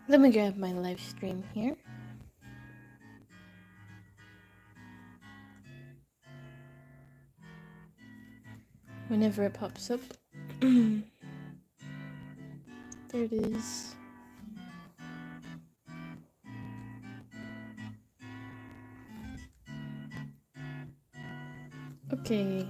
Let me grab my live stream here. Whenever it pops up. There it is. Okay.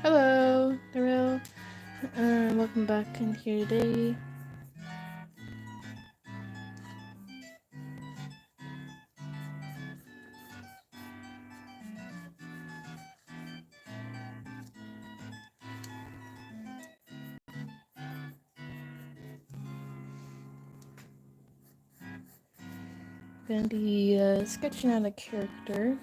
Hello, Darrell. Welcome back in here today. Gonna be sketching out a character.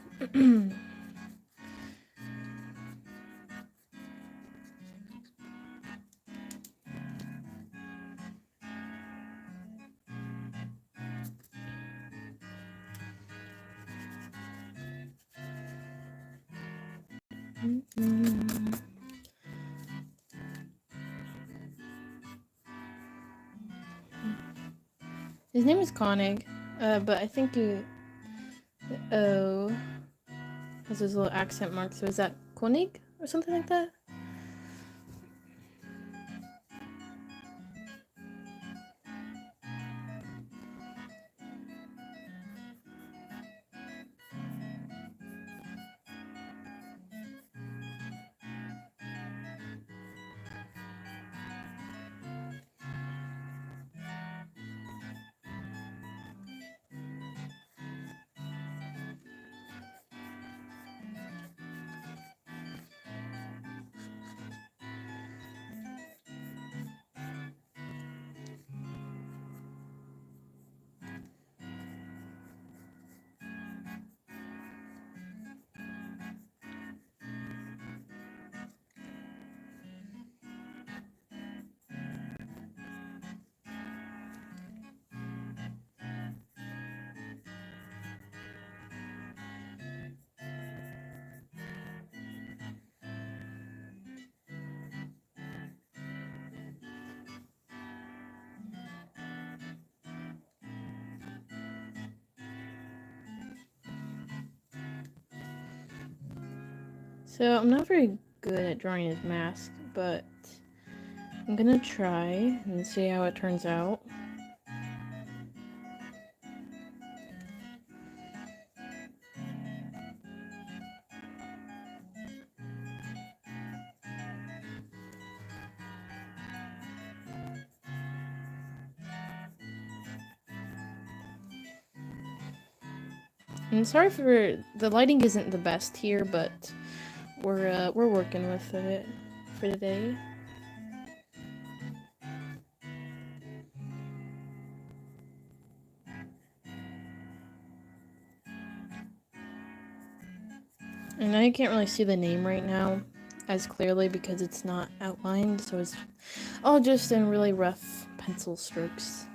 His name is Koenig, but I think you. Oh, has his little accent mark. So is that Koenig or something like that? So I'm not very good at drawing his mask, but I'm gonna try and see how it turns out. I'm sorry for the lighting isn't the best here, but we're working with it for today. And I can't really see the name right now as clearly because it's not outlined, so it's all just in really rough pencil strokes.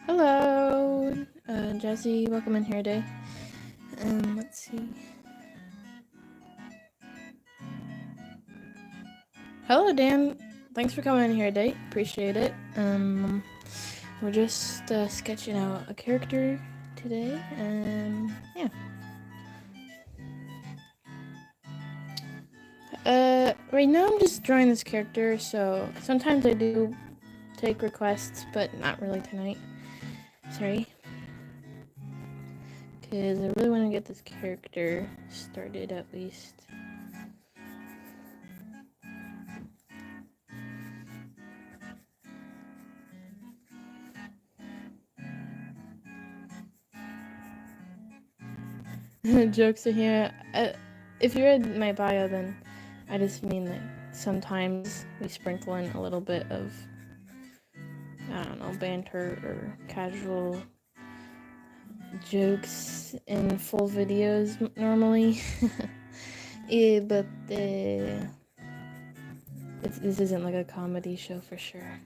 Hello, Jesse, welcome in here today. Let's see. Hello, Dan. Thanks for coming in here today. Appreciate it. We're just sketching out a character today, and yeah. Right now I'm just drawing this character, so sometimes I do take requests, but not really tonight. Sorry. Because I really want to get this character started at least. Jokes are here. If you read my bio, then I just mean that sometimes we sprinkle in a little bit of, I don't know, banter or casual jokes in full videos normally. Yeah, but this isn't like a comedy show for sure.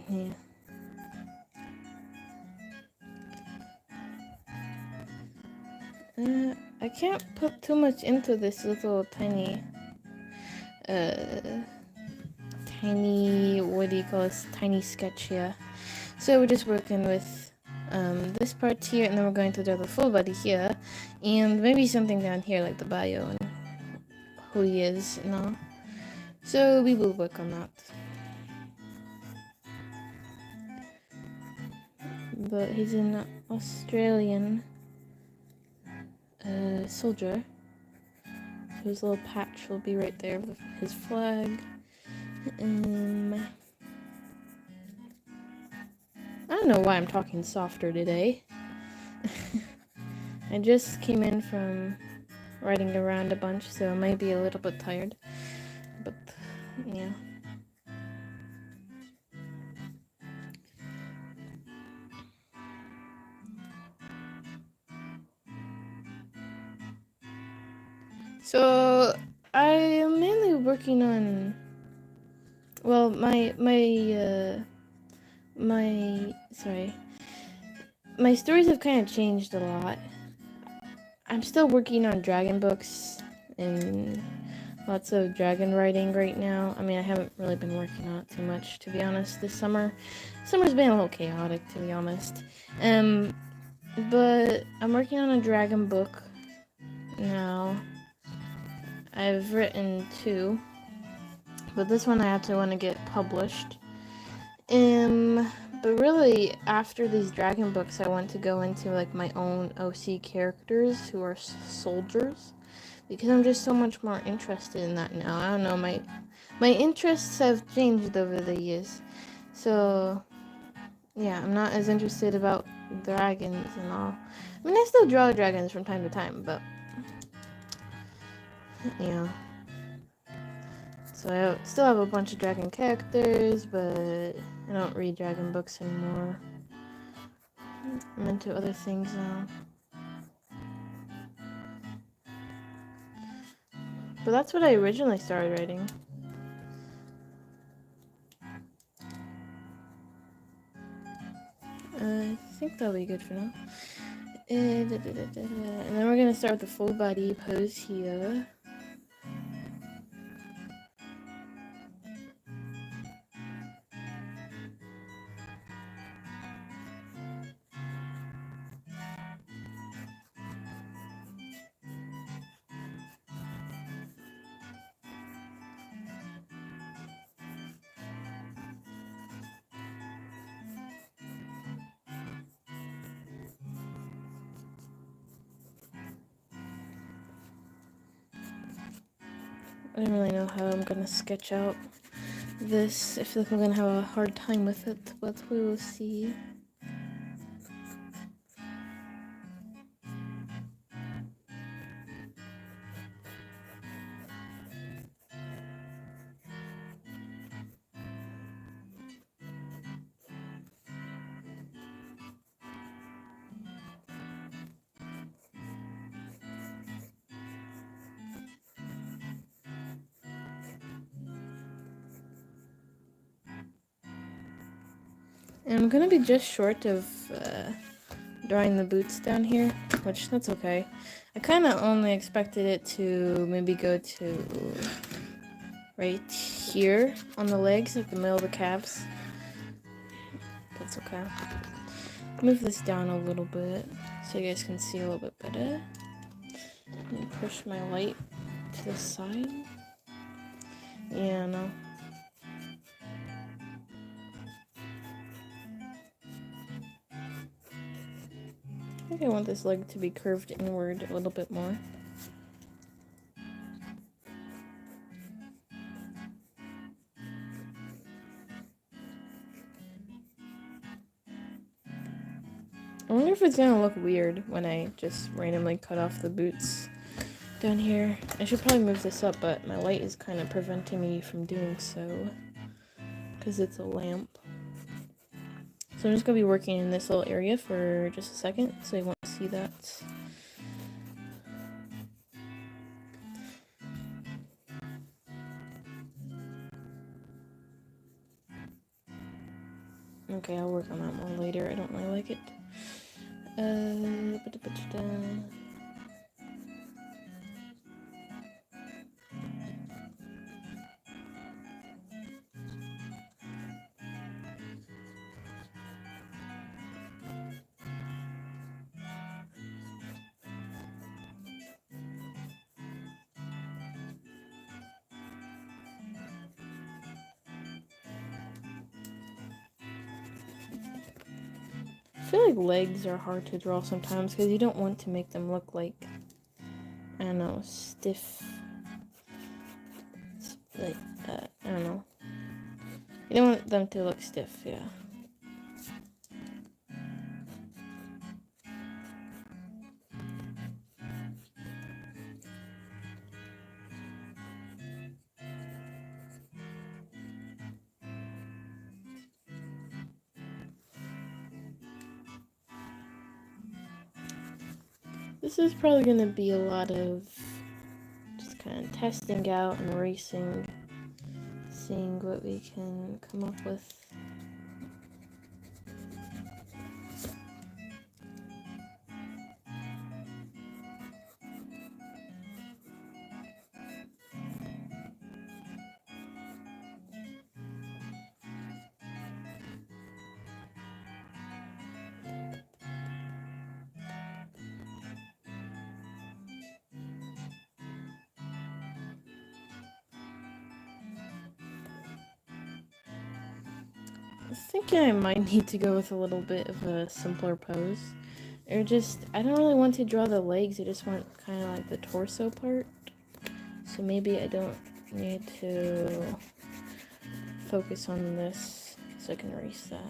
Yeah. I can't put too much into this little tiny, what do you call this? Tiny sketch here. So we're just working with this part here, and then we're going to draw the full body here, and maybe something down here like the bio and who he is and all. So we will work on that. But he's an Australian soldier. So his little patch will be right there with his flag. I don't know why I'm talking softer today. I just came in from riding around a bunch, so I might be a little bit tired. But, yeah. So, I am mainly working on, well, my stories have kind of changed a lot. I'm still working on dragon books and lots of dragon writing right now. I mean, I haven't really been working on it too much, to be honest, this summer. Summer's been a little chaotic, to be honest. But I'm working on a dragon book now. I've written 2, but this one I actually want to get published. But really, after these dragon books, I want to go into like my own OC characters who are soldiers, because I'm just so much more interested in that now. I don't know, my interests have changed over the years, so yeah, I'm not as interested about dragons and all. I mean, I still draw dragons from time to time, but yeah. So I still have a bunch of dragon characters, but I don't read dragon books anymore. I'm into other things now. But that's what I originally started writing. I think that'll be good for now. And then we're gonna start with the full body pose here. I don't really know how I'm gonna sketch out this. I feel like I'm gonna have a hard time with it, but we will see. And I'm gonna be just short of drawing the boots down here, which that's okay. I kind of only expected it to maybe go to right here on the legs, like the middle of the calves. That's okay. Move this down a little bit so you guys can see a little bit better. And push my light to the side. Yeah, no. I think I want this leg to be curved inward a little bit more. I wonder if it's gonna look weird when I just randomly cut off the boots down here. I should probably move this up, but my light is kind of preventing me from doing so because it's a lamp. So I'm just gonna be working in this little area for just a second, so you won't see that. Okay, I'll work on that more later. I don't really like it. I feel like legs are hard to draw sometimes because you don't want to make them look like, I don't know, stiff. Like, I don't know. You don't want them to look stiff, yeah. This is probably going to be a lot of just kind of testing out and racing, seeing what we can come up with. I think I might need to go with a little bit of a simpler pose. Or just, I don't really want to draw the legs, I just want kind of like the torso part. So maybe I don't need to focus on this, so I can erase that.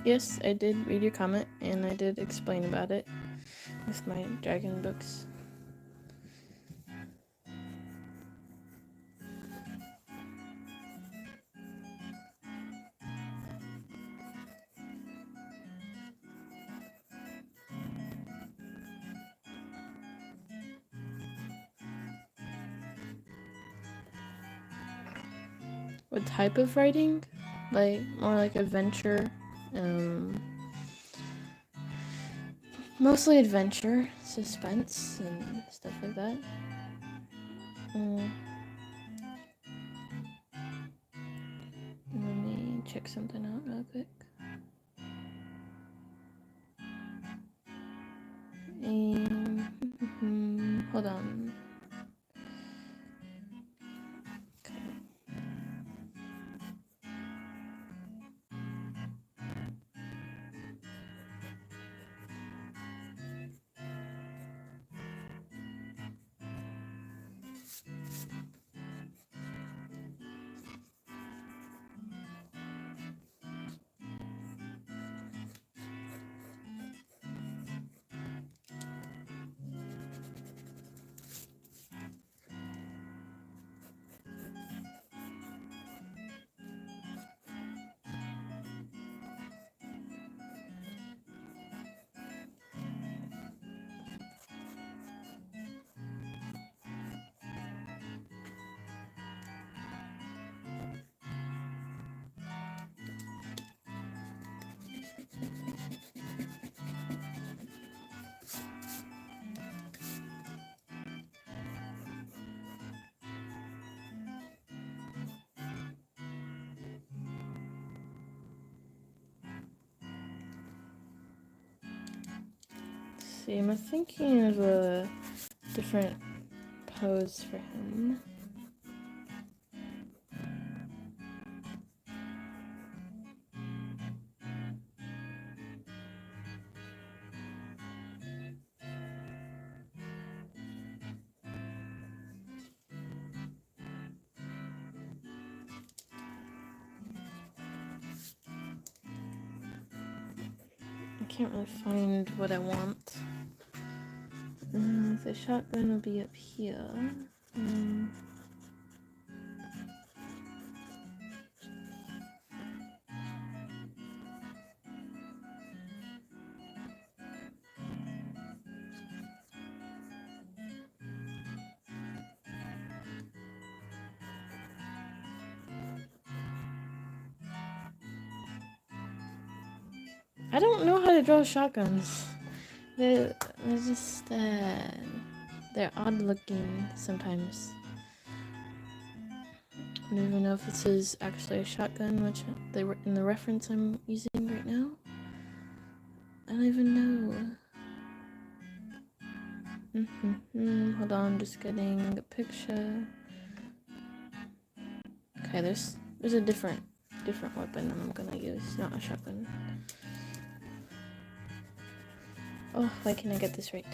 Yes, I did read your comment, and I did explain about it with my dragon books. What type of writing? Like, more like adventure. Mostly adventure, suspense, and stuff like that. Let me check something out real quick. Hold on. Okay. See, I'm thinking of a different pose for him. can't really find what I want. The shotgun will be up here. I don't know how to draw shotguns. They're just they're odd looking sometimes. I don't even know if this is actually a shotgun, which in the reference I'm using right now. I don't even know. Hold on, I'm just getting a picture. Okay, there's a different weapon I'm gonna use, not a shotgun. Oh, why can't I get this right?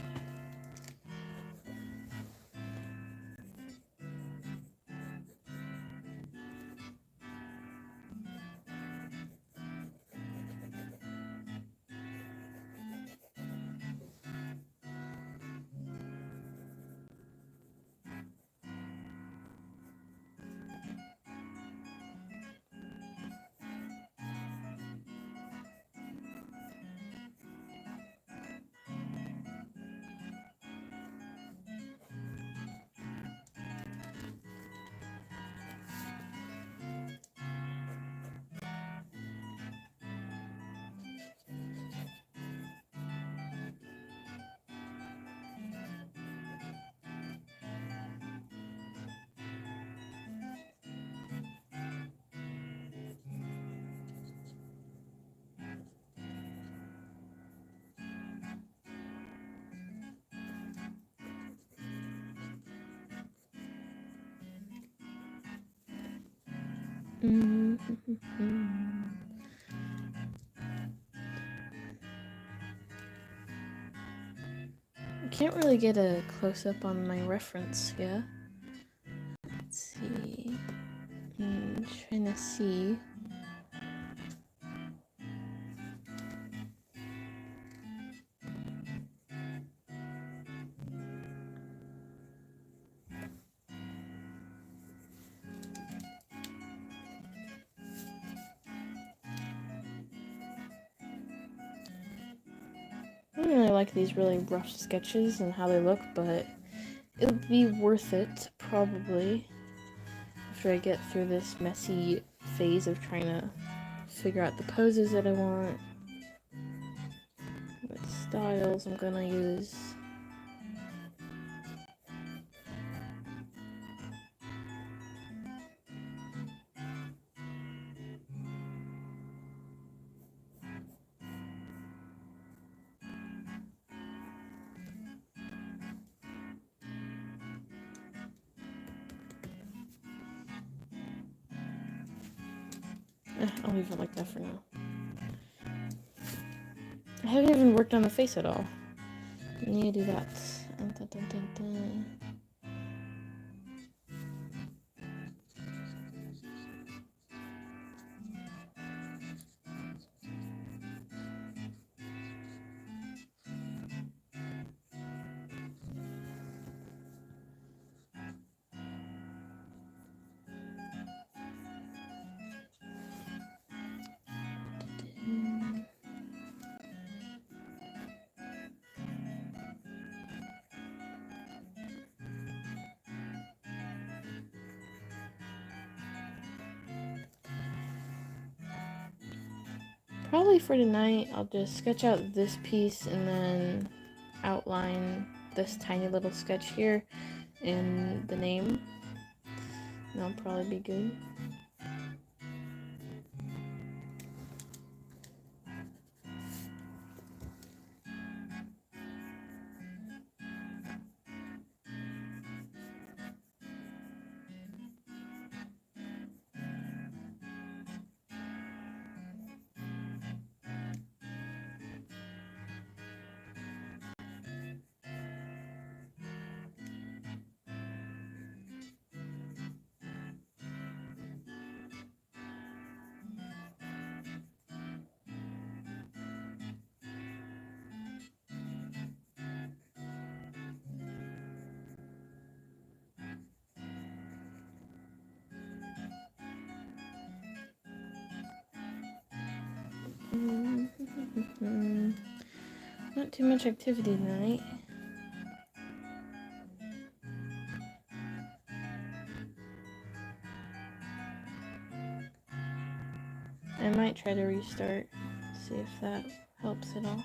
I can't really get a close-up on my reference here. Let's see. Trying to see. I don't really like these really rough sketches and how they look, but it would be worth it, probably, after I get through this messy phase of trying to figure out the poses that I want, what styles I'm gonna use. I'll leave it like that for now. I haven't even worked on the face at all. I need to do that. Probably for tonight, I'll just sketch out this piece and then outline this tiny little sketch here and the name. That'll probably be good. Not too much activity tonight. I might try to restart, see if that helps at all.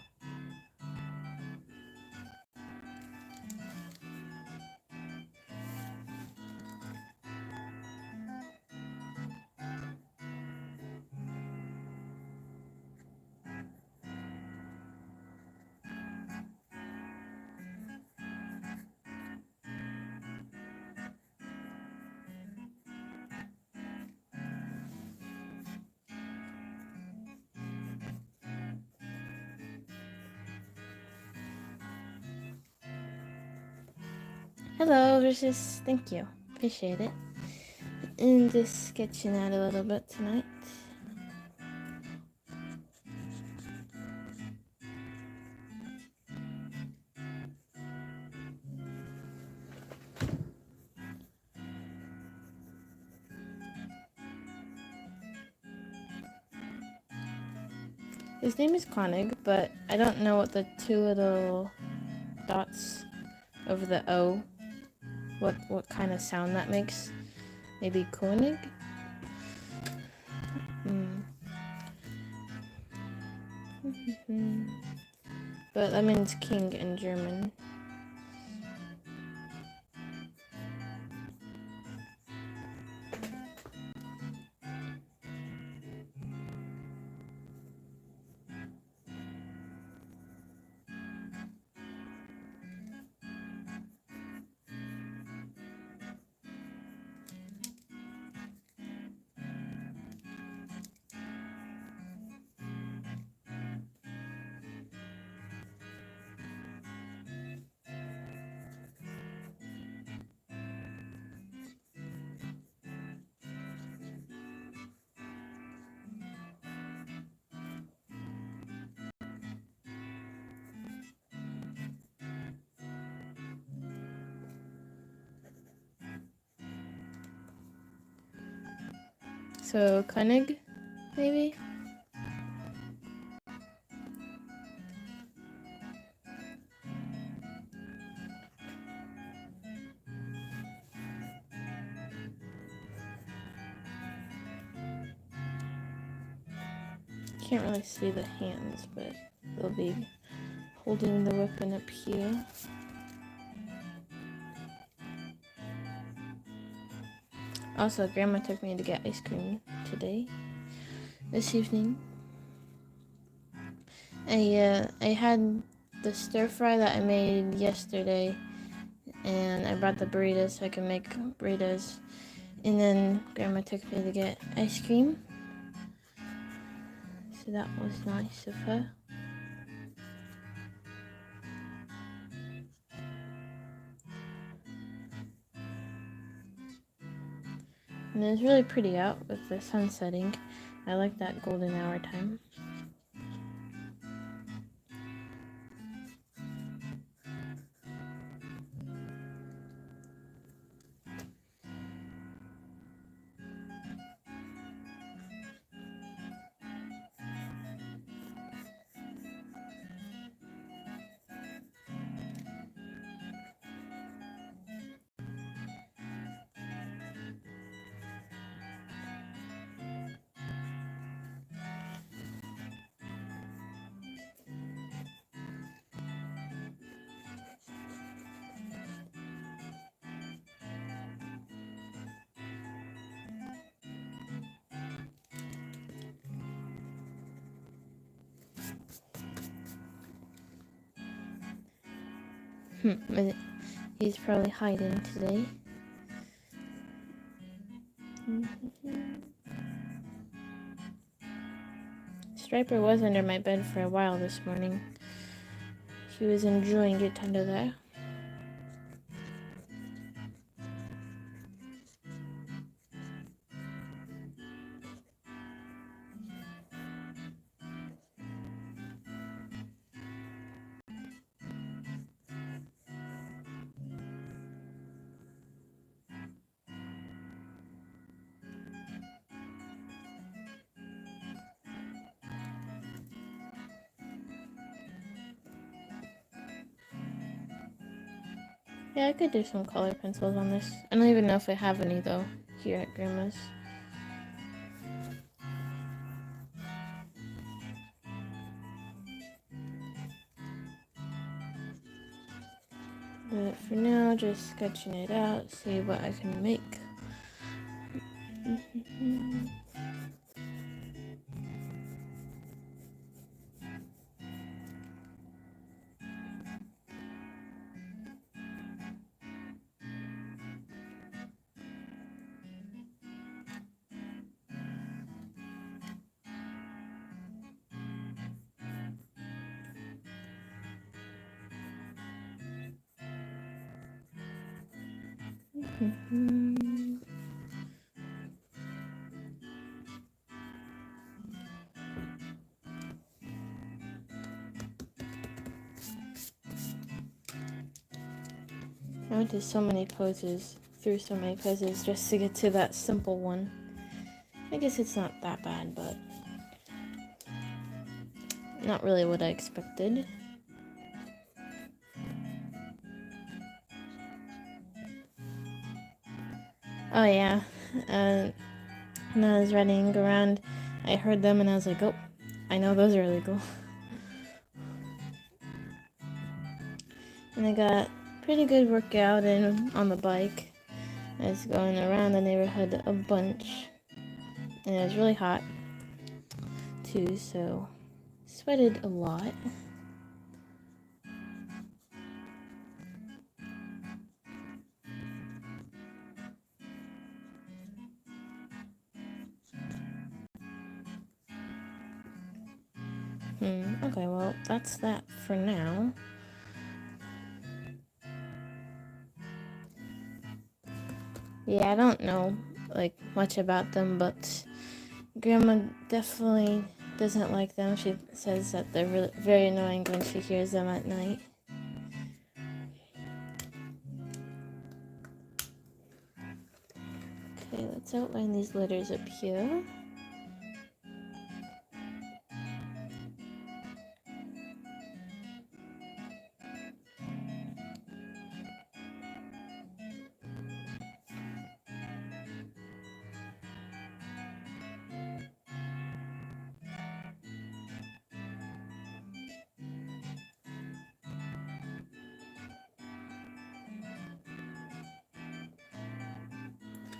Hello, Versus. Thank you. Appreciate it. And just sketching out a little bit tonight. His name is Koenig, but I don't know what the two little dots over the O, what kind of sound that makes. Maybe Koenig? But that means king in German. So Koenig, maybe? Can't really see the hands, but they'll be holding the weapon up here. Also, Grandma took me to get ice cream this evening. I had the stir fry that I made yesterday, and I brought the burritos so I can make burritos. And then Grandma took me to get ice cream, so that was nice of her. And it's really pretty out with the sun setting. I like that golden hour time. He's probably hiding today. Striper was under my bed for a while this morning. He was enjoying it under there. Yeah, I could do some color pencils on this. I don't even know if I have any though here at Grandma's. But for now, just sketching it out, see what I can make. I went to so many poses, through so many poses just to get to that simple one. I guess it's not that bad, but not really what I expected. Oh yeah, when I was running around, I heard them and I was like, oh, I know those are illegal. And I got pretty good workout in on the bike. I was going around the neighborhood a bunch, and it was really hot too, so sweated a lot. Okay, well, that's that for now. Yeah, I don't know, like, much about them, but Grandma definitely doesn't like them. She says that they're really, very annoying when she hears them at night. Okay, let's outline these letters up here.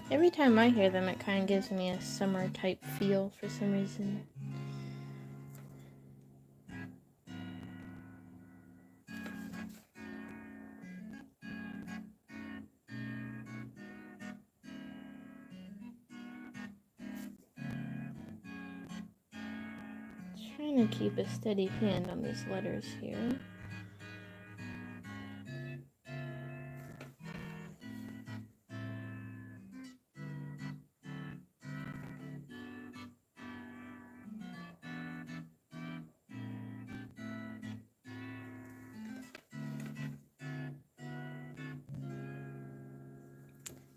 Every time I hear them, it kind of gives me a summer type feel for some reason. Trying to keep a steady hand on these letters here.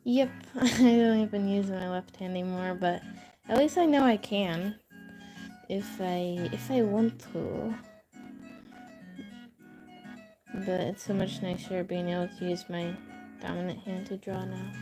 Yep, I don't even use my left hand anymore, but at least I know I can if I want to. But it's so much nicer being able to use my dominant hand to draw now.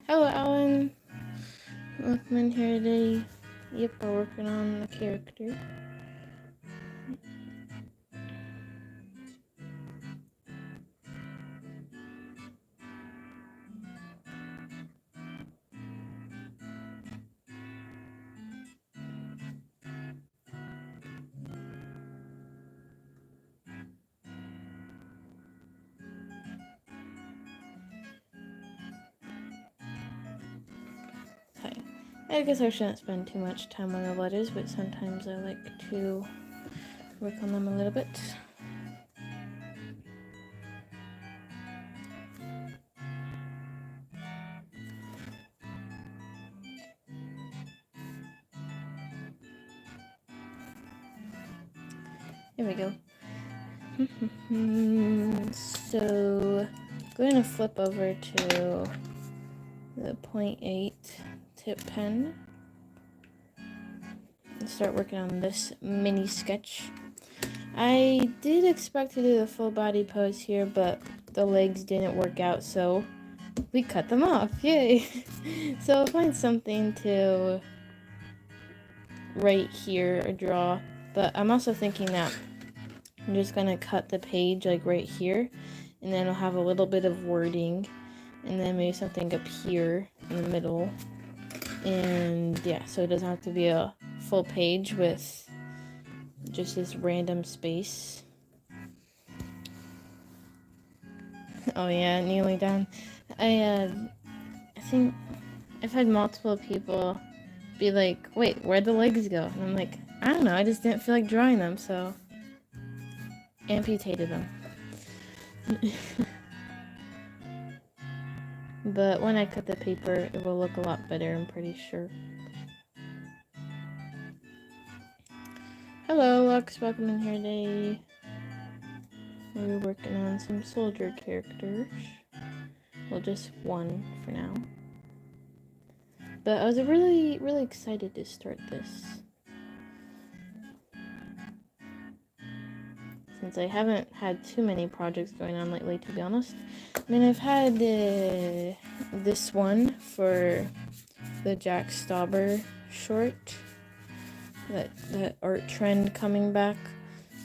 Hello, Alan. Welcome in here today. Yep, we're working on the character. Okay, I guess I shouldn't spend too much time on the letters, but sometimes I like to work on them a little bit. There we go. So, going to flip over to the 0.8 tip pen and start working on this mini sketch. I did expect to do the full body pose here, but the legs didn't work out, so we cut them off. Yay! So I'll find something to write here or draw, but I'm also thinking that I'm just gonna cut the page like right here, and then I'll have a little bit of wording, and then maybe something up here in the middle, and yeah, so it doesn't have to be a full page with just this random space. Oh yeah, kneeling down. I think I've had multiple people be like, wait, where'd the legs go? And I'm like, I don't know, I just didn't feel like drawing them, so amputated them. But when I cut the paper, it will look a lot better, I'm pretty sure. Hello, Lux, welcome in here today. We're working on some soldier characters. Well, just one for now. But I was really, really excited to start this, since I haven't had too many projects going on lately, to be honest. I mean, I've had this one for the Jack Stauber short, that art trend coming back.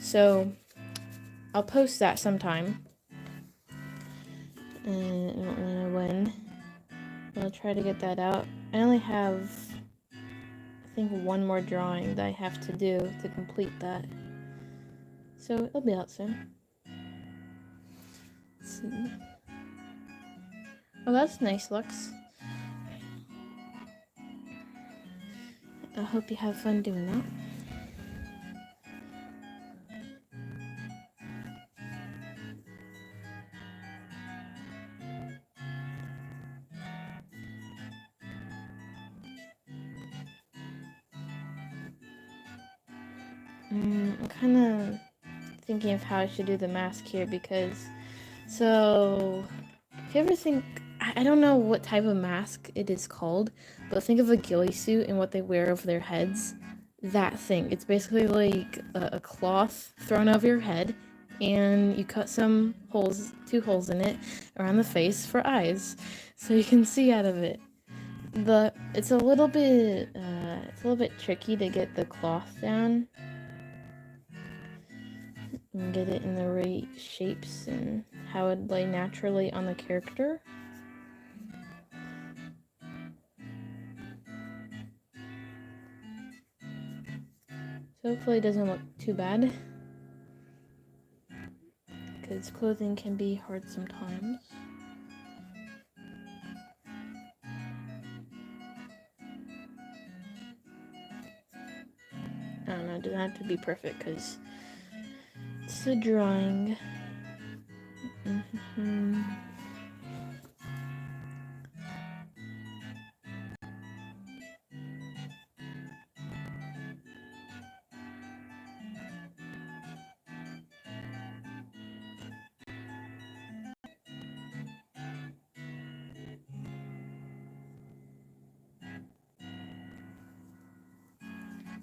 So I'll post that sometime. And I don't really know when. But I'll try to get that out. I only have, I think, one more drawing that I have to do to complete that. So it'll be out soon. Let's see. Oh, that's nice, Lux. I hope you have fun doing that. I'm kind of thinking of how I should do the mask here, because, so, if you ever think, I don't know what type of mask it is called, but think of a ghillie suit and what they wear over their heads. That thing. It's basically like a cloth thrown over your head, and you cut some holes, 2 holes in it, around the face for eyes, so you can see out of it. It's a little bit tricky to get the cloth down and get it in the right shapes and how it lay naturally on the character. So hopefully it doesn't look too bad, because clothing can be hard sometimes. I don't know, it doesn't have to be perfect because it's a drawing.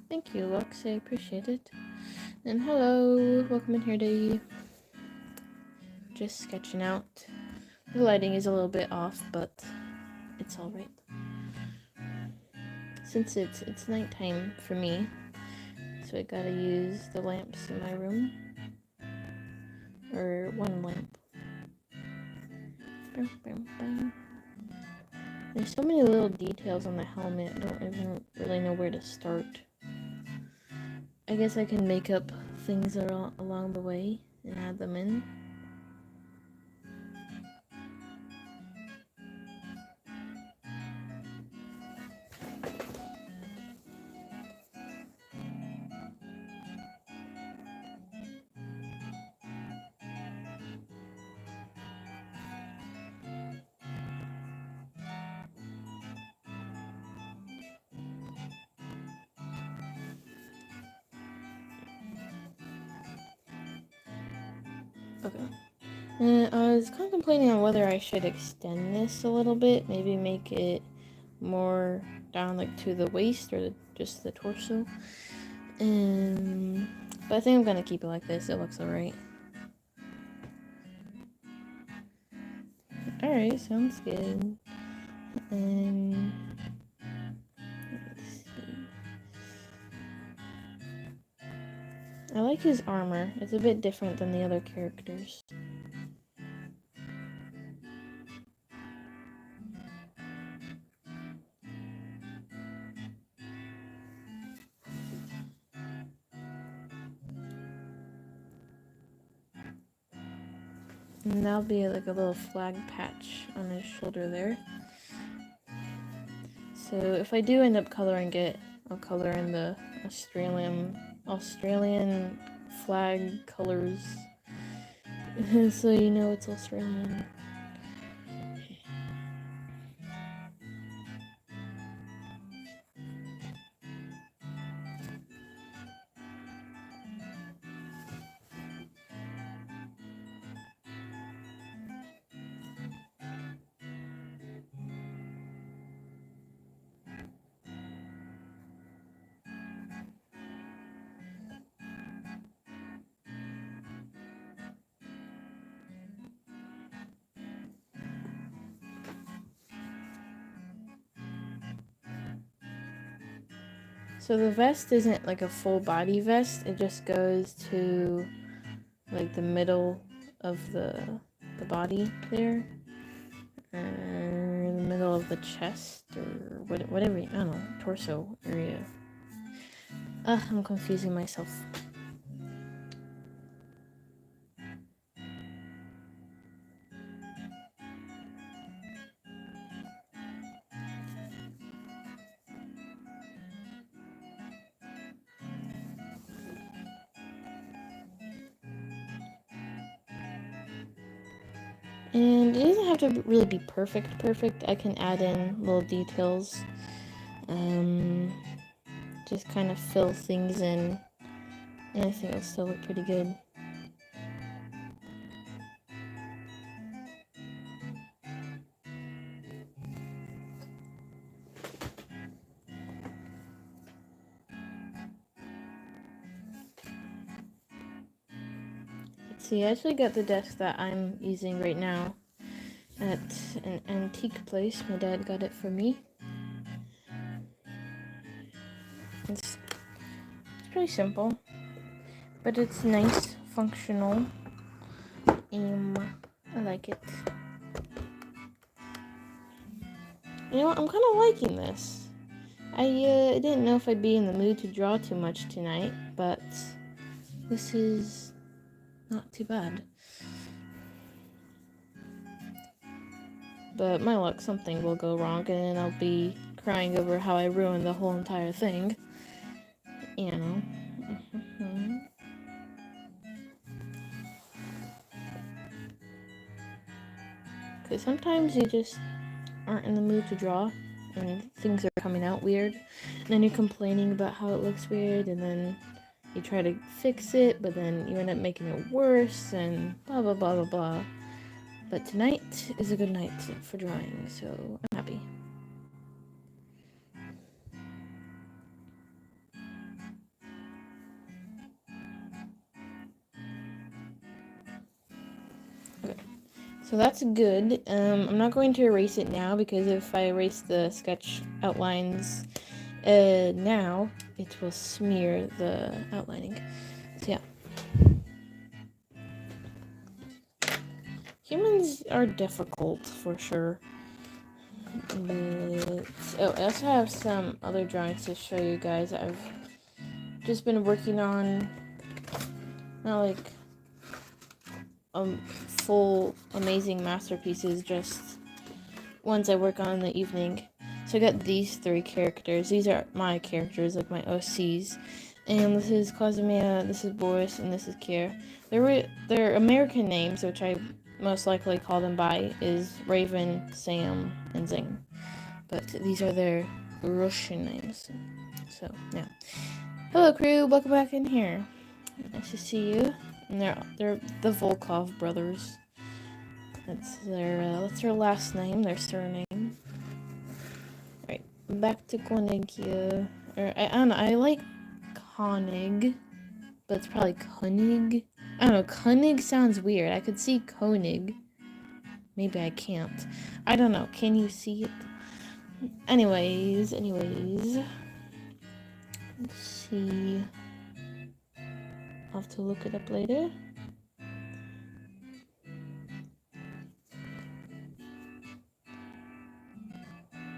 Thank you, Lux, I appreciate it. And hello, welcome in here today. Just sketching out. The lighting is a little bit off, but it's alright. Since it's nighttime for me, so I gotta use the lamps in my room. Or one lamp. There's so many little details on the helmet, I don't even really know where to start. I guess I can make up things along the way and add them in. Okay. I was contemplating on whether I should extend this a little bit, maybe make it more down like to the waist or just the torso. But I think I'm gonna keep it like this. It looks alright. Alright, sounds good. And let's see. I like his armor. It's a bit different than the other characters. And that'll be like a little flag patch on his shoulder there. So if I do end up coloring it, I'll color in the Australian flag colors. So you know it's Australian. So the vest isn't like a full body vest, it just goes to like the middle of the body there. Or the middle of the chest or whatever, I don't know, torso area. I'm confusing myself. And it doesn't have to really be perfect. I can add in little details. Just kind of fill things in. And I think it'll still look pretty good. Let's see, I actually got the desk that I'm using right now at an antique place. My dad got it for me. It's pretty simple, but it's nice, functional. I like it. You know what? I'm kind of liking this. I didn't know if I'd be in the mood to draw too much tonight, but this is not too bad. But my luck, something will go wrong, and then I'll be crying over how I ruined the whole entire thing. You know. Because sometimes you just aren't in the mood to draw, and things are coming out weird. And then you're complaining about how it looks weird, and then you try to fix it, but then you end up making it worse, and blah blah blah blah blah. But tonight is a good night for drawing, so I'm happy. Okay, so that's good. I'm not going to erase it now, because if I erase the sketch outlines now, it will smear the outlining. So yeah. Humans are difficult, for sure. But I also have some other drawings to show you guys. I've just been working on, not like full amazing masterpieces, just ones I work on in the evening. So I got these 3 characters. These are my characters, like my OCs. And this is Cosmea, this is Boris, and this is Kier. They're American names, which I most likely call them by is Raven, Sam, and Zing. But these are their Russian names. So, yeah. Hello, crew. Welcome back in here. Nice to see you. And they're the Volkov brothers. That's their last name, their surname. Right, back to Koenig here. I don't know, I like Koenig, but it's probably Koenig. I don't know, Koenig sounds weird. I could see Koenig. Maybe I can't. I don't know, can you see it? Anyways. Let's see. I'll have to look it up later.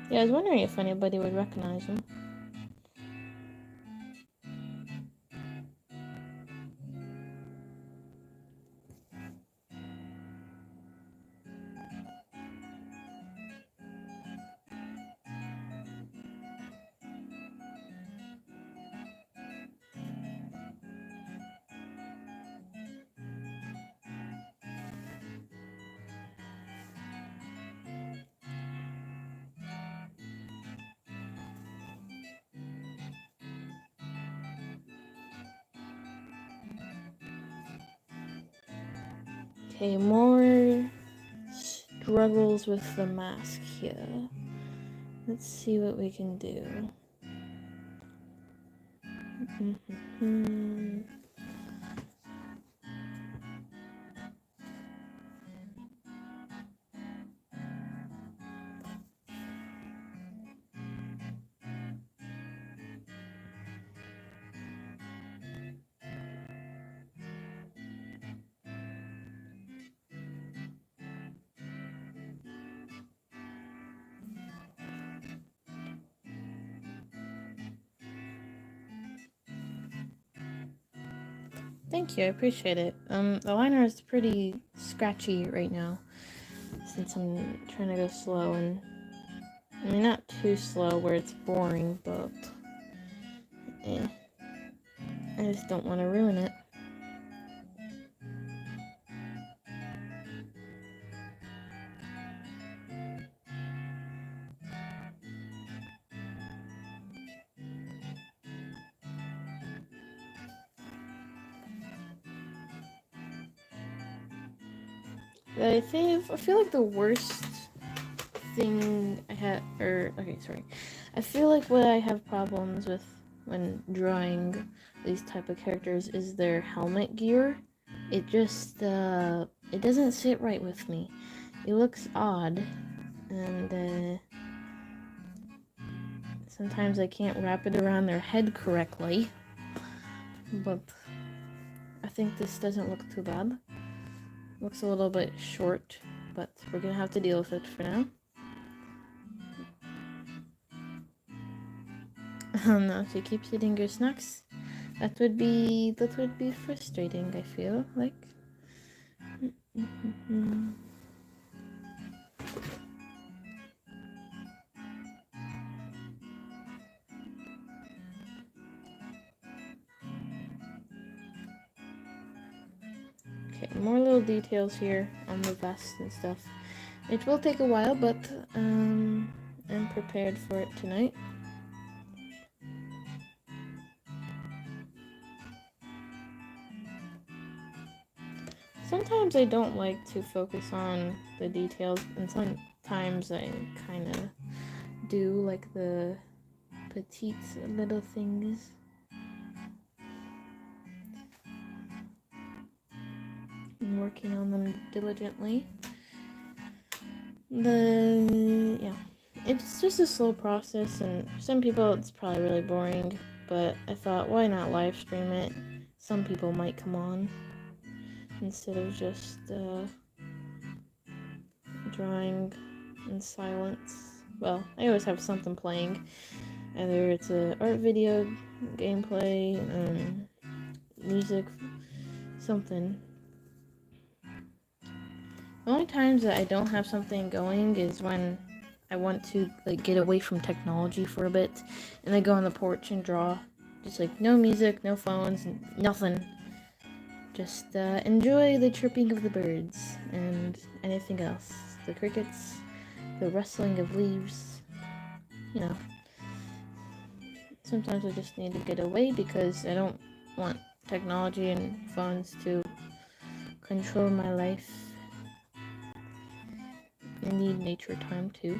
Yeah, I was wondering if anybody would recognize him. Okay, more struggles with the mask here. Let's see what we can do. Thank you, I appreciate it. The liner is pretty scratchy right now, since I'm trying to go slow, and I mean, not too slow where it's boring, but I just don't want to ruin it. I feel like the worst thing I had, I feel like what I have problems with when drawing these type of characters is their helmet gear. It just, it doesn't sit right with me. It looks odd, and, sometimes I can't wrap it around their head correctly, but I think this doesn't look too bad. Looks a little bit short, but we're gonna have to deal with it for now. Oh no, she keeps eating her snacks. That would be frustrating, I feel like. Okay, more little details here on the vest and stuff. It will take a while, but I'm prepared for it tonight. Sometimes I don't like to focus on the details, and sometimes I kind of do, like the petite little things. I'm working on them diligently. Yeah, it's just a slow process, and for some people it's probably really boring, but I thought, why not live stream it? Some people might come on instead of just drawing in silence. Well, I always have something playing, either it's a art video, gameplay, music, something. The only times that I don't have something going is when I want to like get away from technology for a bit, and then go on the porch and draw. Just like no music, no phones, nothing. Just enjoy the chirping of the birds and anything else. The crickets, the rustling of leaves. You know. Sometimes I just need to get away because I don't want technology and phones to control my life. I need nature time too.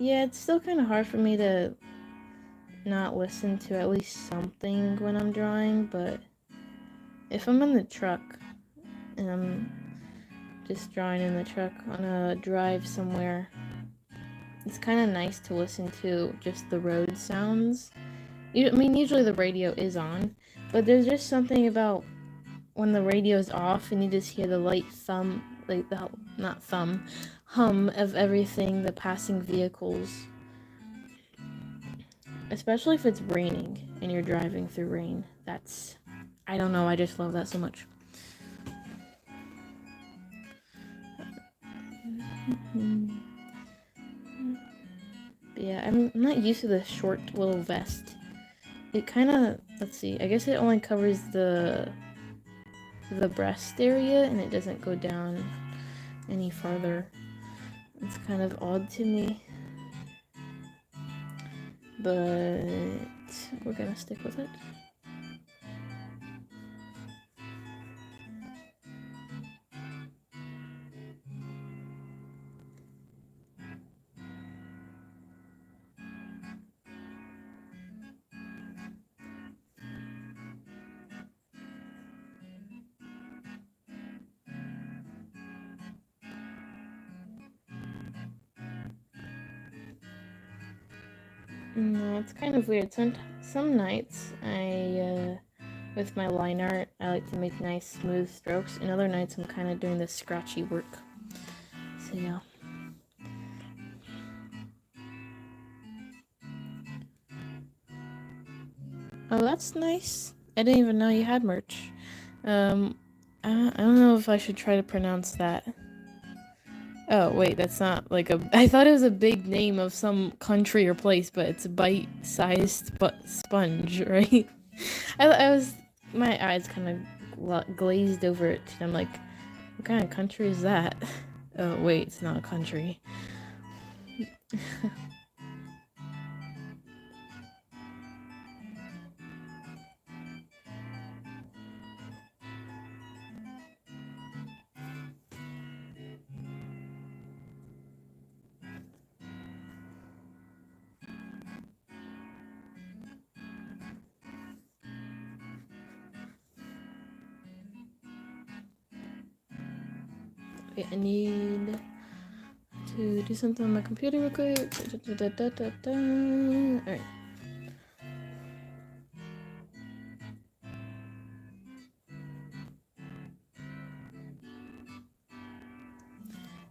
Yeah, it's still kind of hard for me to not listen to at least something when I'm drawing, but if I'm in the truck and I'm just drawing in the truck on a drive somewhere, it's kind of nice to listen to just the road sounds. I mean, usually the radio is on, but there's just something about when the radio's off and you just hear the light thumb, like the, not thumb, hum of everything, the passing vehicles. Especially if it's raining and you're driving through rain. That's, I don't know, I just love that so much. But yeah, I'm not used to the short little vest. It kind of, let's see, I guess it only covers the breast area and it doesn't go down any farther. It's kind of odd to me, but we're gonna stick with it. No, it's kind of weird. Some nights with my line art, I like to make nice smooth strokes, and other nights I'm kind of doing this scratchy work. So yeah. Oh, that's nice. I didn't even know you had merch. I don't know if I should try to pronounce that. Oh, wait, that's not like a... I thought it was a big name of some country or place, but it's a bite-sized sponge, right? I was... My eyes kind of glazed over it, and I'm like, what kind of country is that? Oh, wait, it's not a country. Okay, I need to do something on my computer real quick. Alright.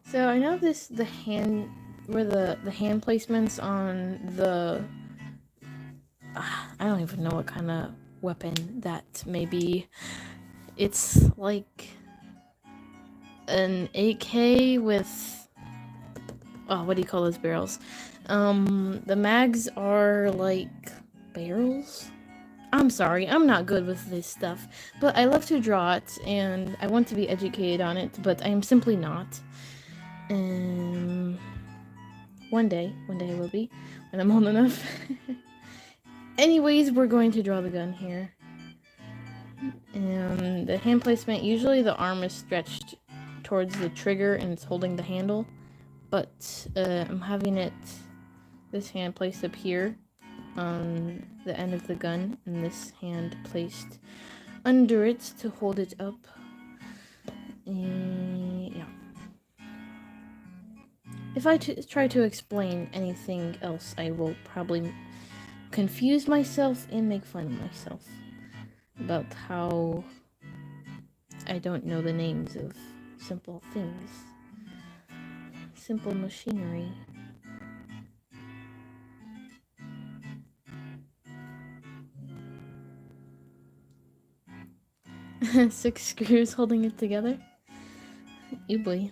So I know the hand, where the hand placements on the, I don't even know what kind of weapon that may be. It's like an AK with, oh, what do you call those barrels? The mags are like barrels? I'm sorry, I'm not good with this stuff, but I love to draw it, and I want to be educated on it, but I am simply not. One day I will be, when I'm old enough. Anyways, we're going to draw the gun here. And the hand placement, usually the arm is stretched towards the trigger and it's holding the handle, but I'm having this hand placed up here on the end of the gun, and this hand placed under it to hold it up. And yeah. If I try to explain anything else, I will probably confuse myself and make fun of myself about how I don't know the names of simple things. Simple machinery. Six screws holding it together? You boy.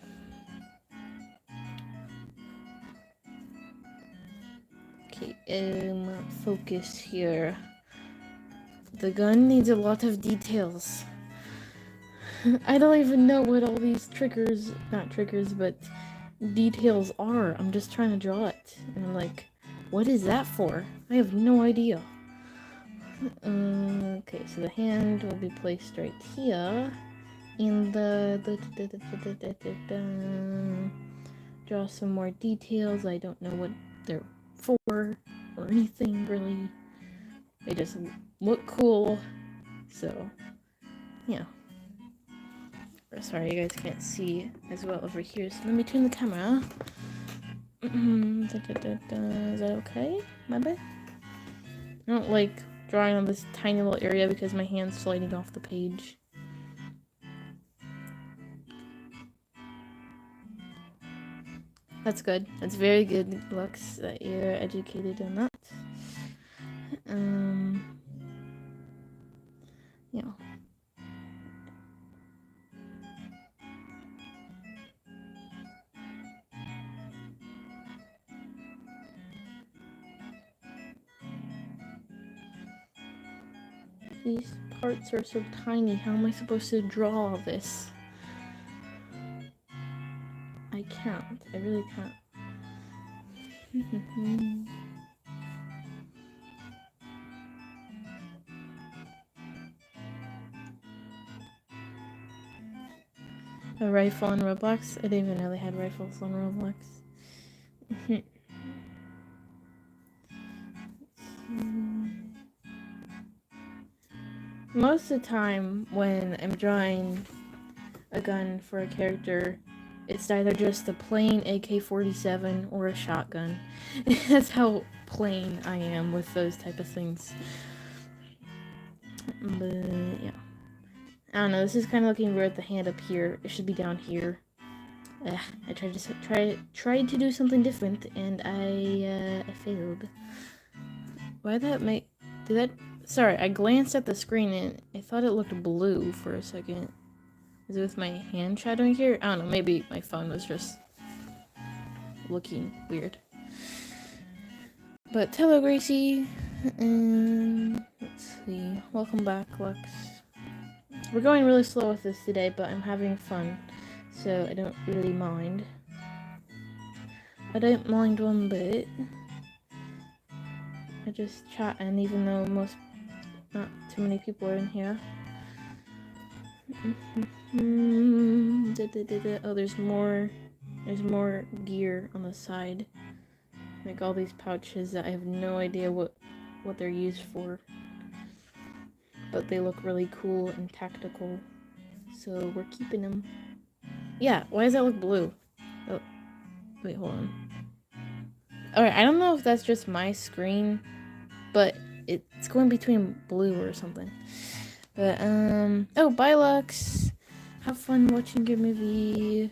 Okay, focus here. The gun needs a lot of details. I don't even know what all these not triggers, but details are. I'm just trying to draw it. And I'm like, what is that for? I have no idea. Okay, so the hand will be placed right here. In the draw some more details. I don't know what they're for or anything really. They just look cool. So, yeah. Sorry, you guys can't see as well over here. So let me turn the camera. Is that okay? My bad. I don't like drawing on this tiny little area because my hand's sliding off the page. That's good. That's very good, Lux, that you're educated on that. Yeah. These parts are so tiny. How am I supposed to draw this? I can't. I really can't. A rifle on Roblox? I didn't even know they had rifles on Roblox. Most of the time when I'm drawing a gun for a character, it's either just a plain AK-47 or a shotgun. That's how plain I am with those type of things. But yeah, I don't know. This is kind of looking weird. The hand up here. It should be down here. I tried to do something different, and I failed. Why that make? Did that? Sorry, I glanced at the screen and I thought it looked blue for a second. Is it with my hand shadowing here? I don't know. Maybe my phone was just looking weird. But hello, Gracie. Let's see. Welcome back, Lux. We're going really slow with this today, but I'm having fun, so I don't really mind. I don't mind one bit. I just chat, and even though not too many people are in here. Oh, there's more gear on the side. Like all these pouches that I have no idea what they're used for. But they look really cool and tactical. So we're keeping them. Yeah, why does that look blue? Oh, wait, hold on. Alright, I don't know if that's just my screen, but it's going between blue or something. But, oh, bye, Lux. Have fun watching your movie.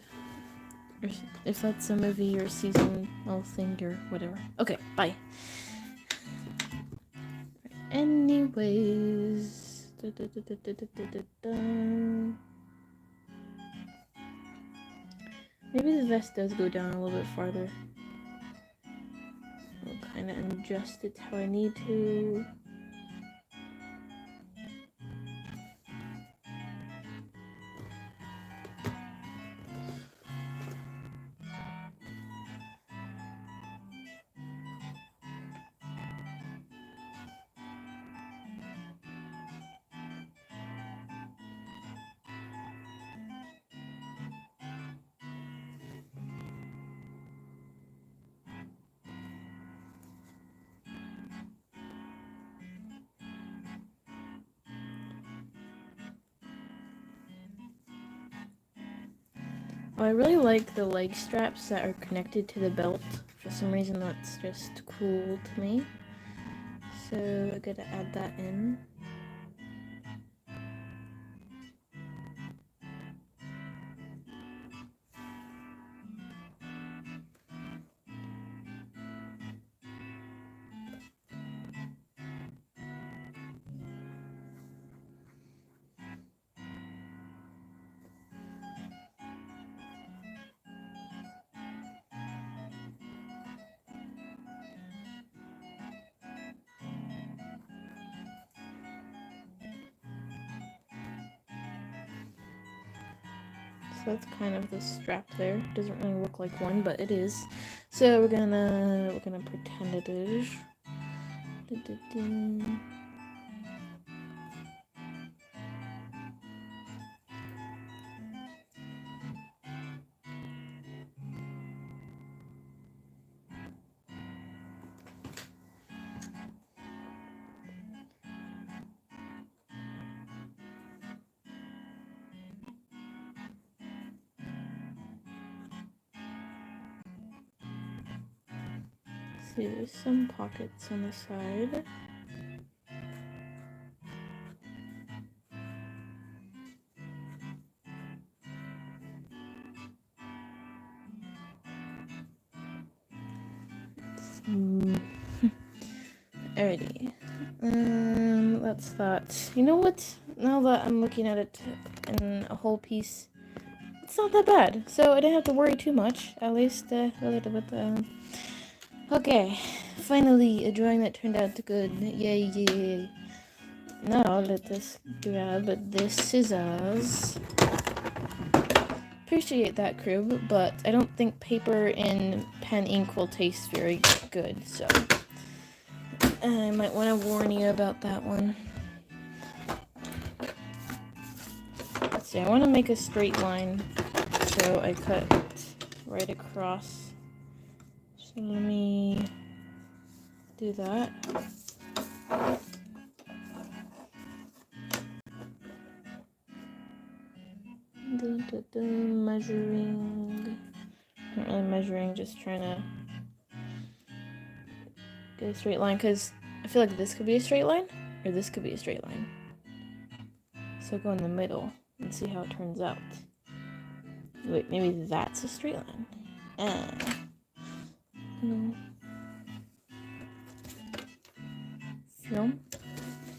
Or if that's a movie or seasonal thing or whatever. Okay, bye. Anyways. Maybe the vest does go down a little bit farther. I'll kind of adjust it how I need to. Oh, I really like the leg straps that are connected to the belt. For some reason, that's just cool to me. So I gotta add that in. So that's kind of the strap there. Doesn't really look like one, but it is. So we're gonna pretend it is. see, there's some pockets on the side. Alrighty. That's that. You know what? Now that I'm looking at it in a whole piece, it's not that bad. So I didn't have to worry too much. At least a little bit. Okay. Finally, a drawing that turned out good. Yay, yay. Now let us grab the scissors. Appreciate that, Crib, but I don't think paper and pen ink will taste very good, so I might want to warn you about that one. Let's see, I want to make a straight line, so I cut right across. So let me do that. Measuring. Not really measuring, just trying to get a straight line, because I feel like this could be a straight line, or this could be a straight line. So go in the middle and see how it turns out. Wait, maybe that's a straight line. No. Film.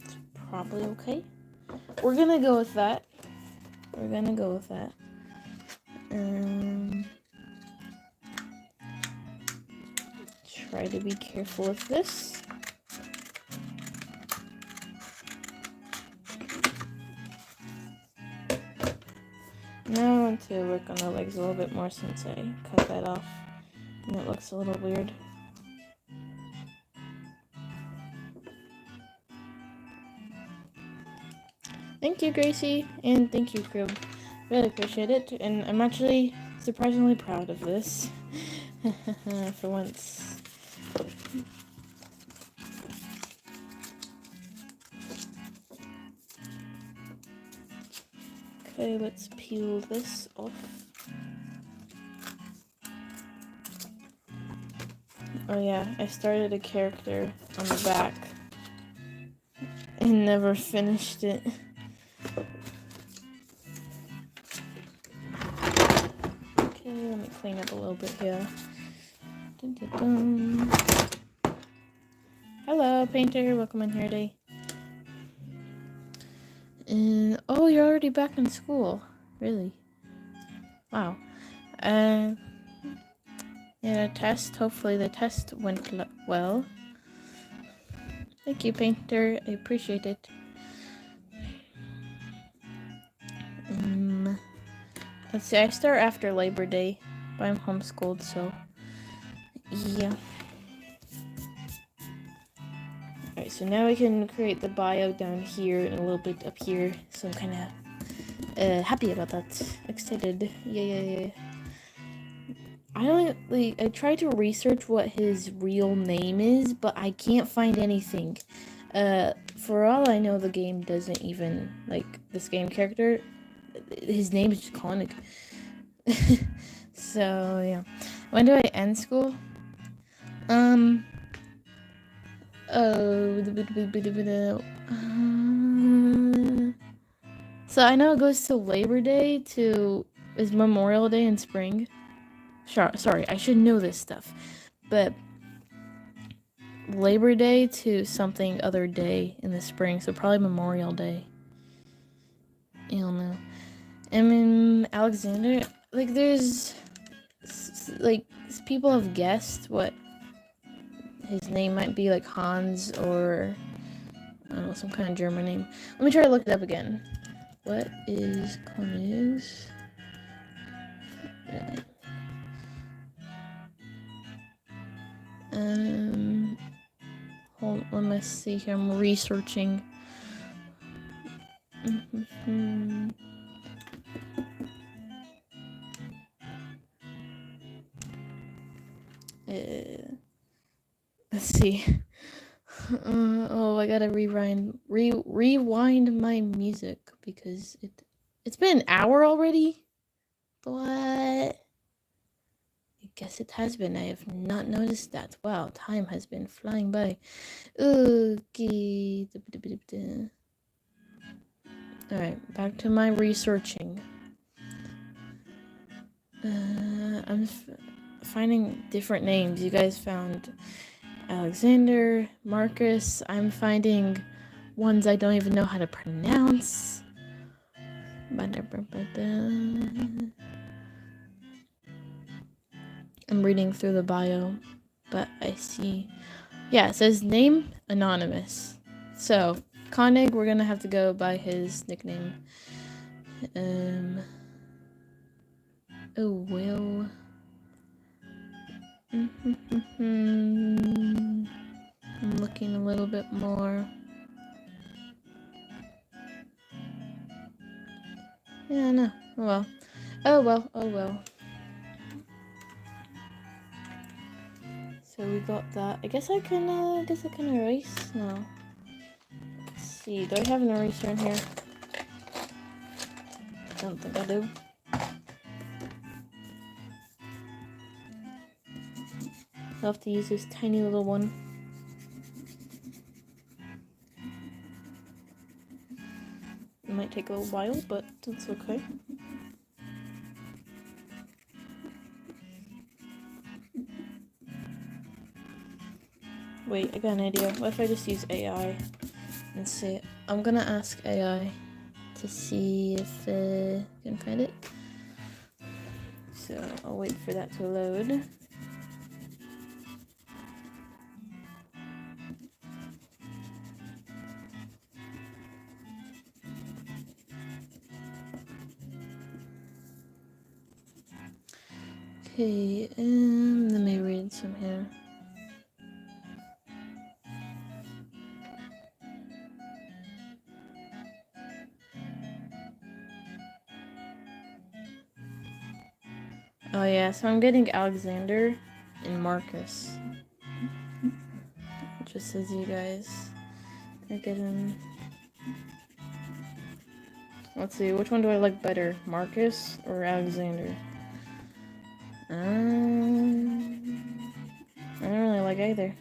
It's probably okay. We're gonna go with that. Try to be careful with this. Now I want to work on the legs a little bit more since I cut that off and it looks a little weird. Thank you, Gracie, and thank you, Crib. Really appreciate it, and I'm actually surprisingly proud of this. For once. Okay, let's peel this off. Oh yeah, I started a character on the back and never finished it. Okay, let me clean up a little bit here. Dun, dun, dun. Hello, Painter. Welcome in here today. And oh, you're already back in school. Really? Wow. Yeah, test. Hopefully the test went well. Thank you, Painter. I appreciate it. Let's see. I start after Labor Day, but I'm homeschooled, so yeah. Alright, so now we can create the bio down here and a little bit up here. So I'm kind of happy about that. Excited. Yeah. I tried to research what his real name is, but I can't find anything. For all I know, the game doesn't even, like, this game character, his name is just Koenig. So, yeah. When do I end school? So I know it goes to Labor Day is Memorial Day in spring. Sorry, I should know this stuff. But Labor Day to something other day in the spring, so probably Memorial Day. I don't know. And then Alexander, like there's, like, people have guessed what his name might be, like Hans or, I don't know, some kind of German name. Let me try to look it up again. What is Konig's? Hold on, let's see here. I'm researching. Let's see. I gotta rewind my music because it's been an hour already. What? guess it has been. I have not noticed that. Wow, time has been flying by. Okay. Alright, back to my researching. I'm finding different names. You guys found Alexander, Marcus. I'm finding ones I don't even know how to pronounce. I'm reading through the bio, but I see. Yeah, it says name anonymous. So, Koenig, we're gonna have to go by his nickname. Oh, Will. I'm looking a little bit more. Yeah, no. Oh well. Oh well. Oh well. So we got that. I guess I can erase now. Let's see. Do I have an eraser in here? Don't think I do. I'll have to use this tiny little one. It might take a little while, but that's okay. Wait, I got an idea. What if I just use AI and see? I'm gonna ask AI to see if I can find it. So I'll wait for that to load. Okay, let me read some here. Oh yeah, so I'm getting Alexander and Marcus. Just as you guys are getting. Let's see, which one do I like better, Marcus or Alexander? I don't really like either.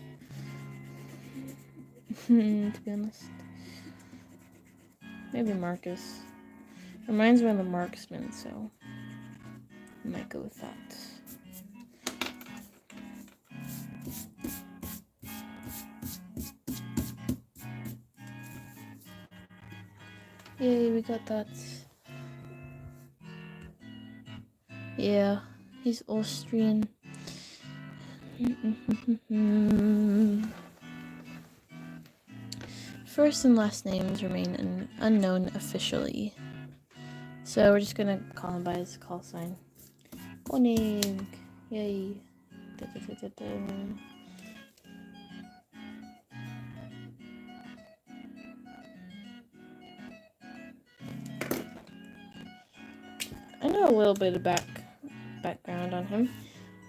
To be honest. Maybe Marcus. Reminds me of the Marksman, so I might go with that. Yay, we got that. Yeah, he's Austrian. First and last names remain unknown officially. So we're just gonna call him by his call sign. Koenig! Yay! I know a little bit of background on him,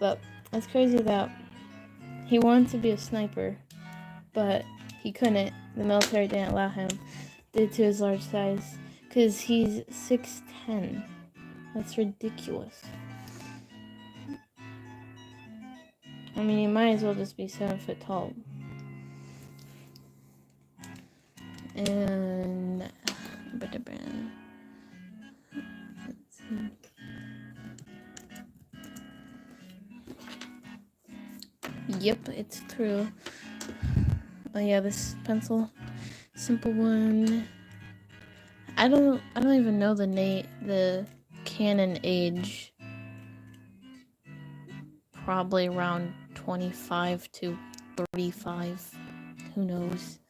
but it's crazy that he wanted to be a sniper, but he couldn't. The military didn't allow him due to his large size, because he's 6'10". That's ridiculous. I mean, he might as well just be 7 foot tall. And yep, it's true. Oh yeah, this pencil, simple one. I don't even know the canon age. Probably around 25 to 35. Who knows?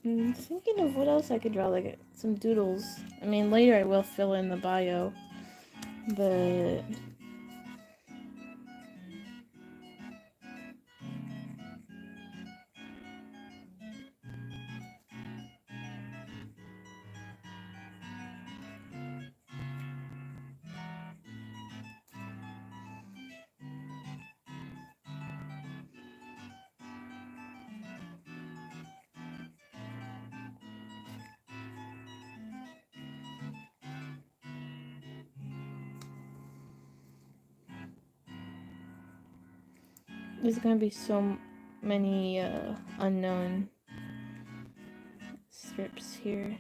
I'm thinking of what else I could draw, like some doodles. I mean, later I will fill in the bio, but There's gonna be so many unknown strips here.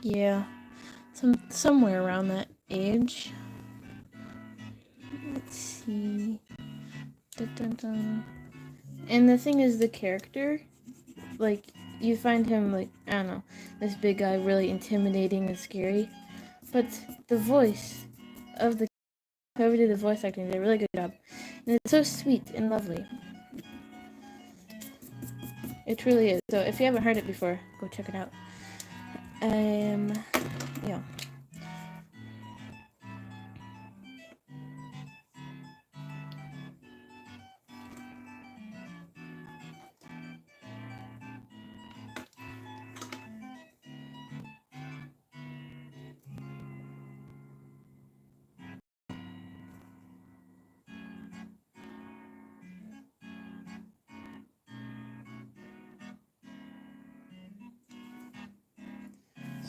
Yeah, somewhere around that age. Let's see. Dun, dun, dun. And the thing is, the character, like, you find him, like, I don't know, this big guy really intimidating and scary. But the voice of the whoever did the voice acting did a really good job. And it's so sweet and lovely. It truly is. So if you haven't heard it before, go check it out. Yeah.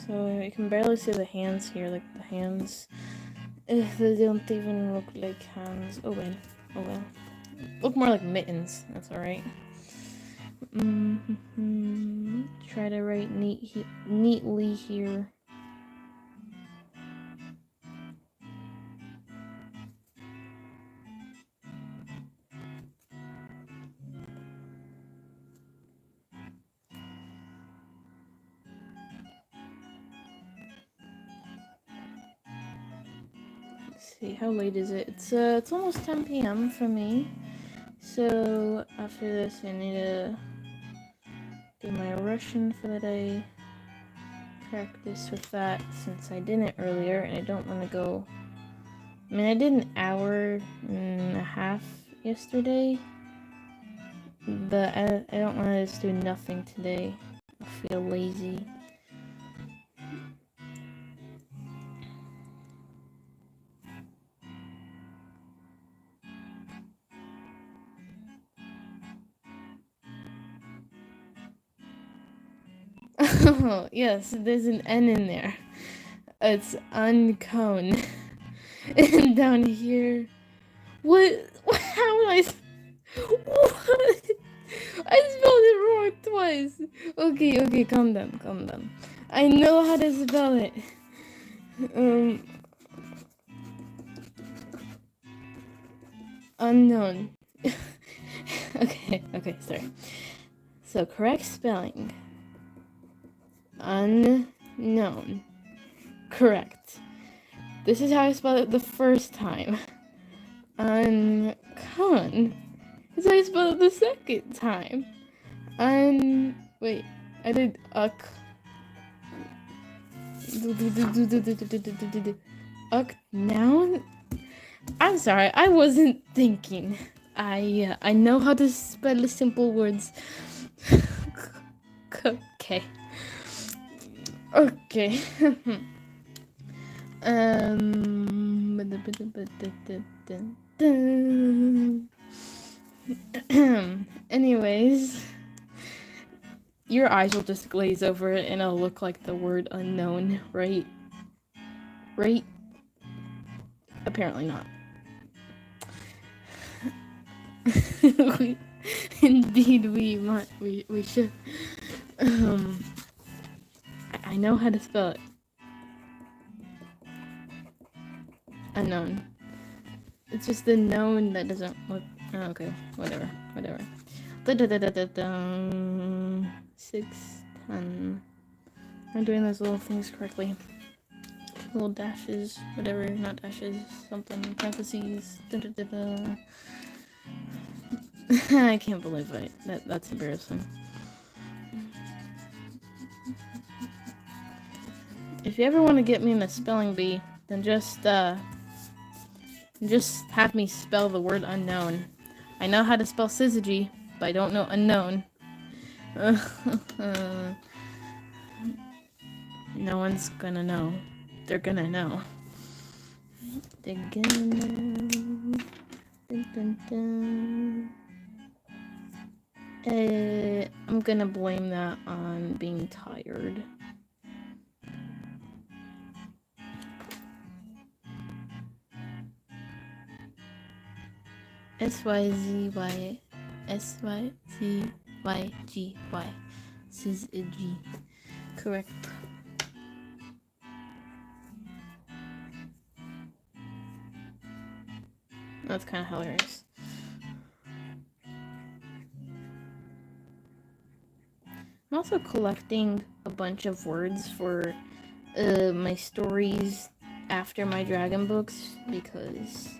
So you can barely see the hands here, like the hands. They don't even look like hands. Oh well. Oh well. Look more like mittens. That's alright. Try to write neatly here. Let's see, how late is it? It's almost 10 p.m. for me. So after this, I need to do my Russian for the day. Practice with that since I didn't earlier, and I don't want to go. I mean, I did an hour and a half yesterday, but I don't want to just do nothing today. I feel lazy. Oh, yes, there's an N in there. It's uncone. And down here, what? How would I? What? I spelled it wrong twice. Okay, calm down. I know how to spell it. Unknown. Okay, sorry. So, correct spelling. Unknown. Correct. This is how I spelled it the first time. Uncon. This is how I spelled it the second time. Wait, I did uck. Uck noun? I'm sorry, I wasn't thinking. I know how to spell simple words. Okay. Anyways, your eyes will just glaze over it and it'll look like the word unknown, right? Right? Apparently not. Indeed, we should. I know how to spell it. Unknown. It's just the known that doesn't look. Oh, okay, whatever. 6, 10. I'm doing those little things correctly. Little dashes, whatever, not dashes, something, parentheses. I can't believe it. That's embarrassing. If you ever want to get me in a spelling bee, then just have me spell the word unknown. I know how to spell syzygy, but I don't know unknown. No one's gonna know. They're gonna know. Dun, dun, dun. I'm gonna blame that on being tired. SYZY SYZYGY. This is a G. Correct. That's kind of hilarious. I'm also collecting a bunch of words for my stories after my dragon books because,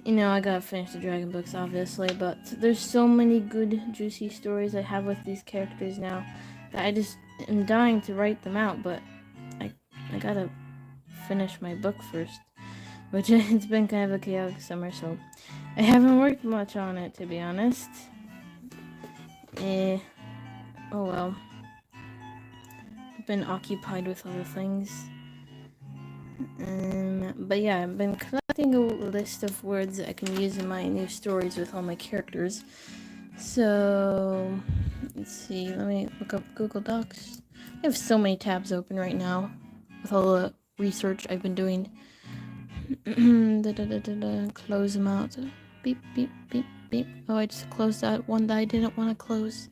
you know, I gotta finish the dragon books obviously, but there's so many good juicy stories I have with these characters now that I just am dying to write them out, but I gotta finish my book first, which it's been kind of a chaotic summer, so I haven't worked much on it, to be honest. Oh well. I've been occupied with other things. But yeah, I've been collecting a list of words that I can use in my new stories with all my characters. So, let's see, let me look up Google Docs. I have so many tabs open right now with all the research I've been doing. Close them out. Beep, beep, beep, beep. Oh, I just closed that one that I didn't want to close.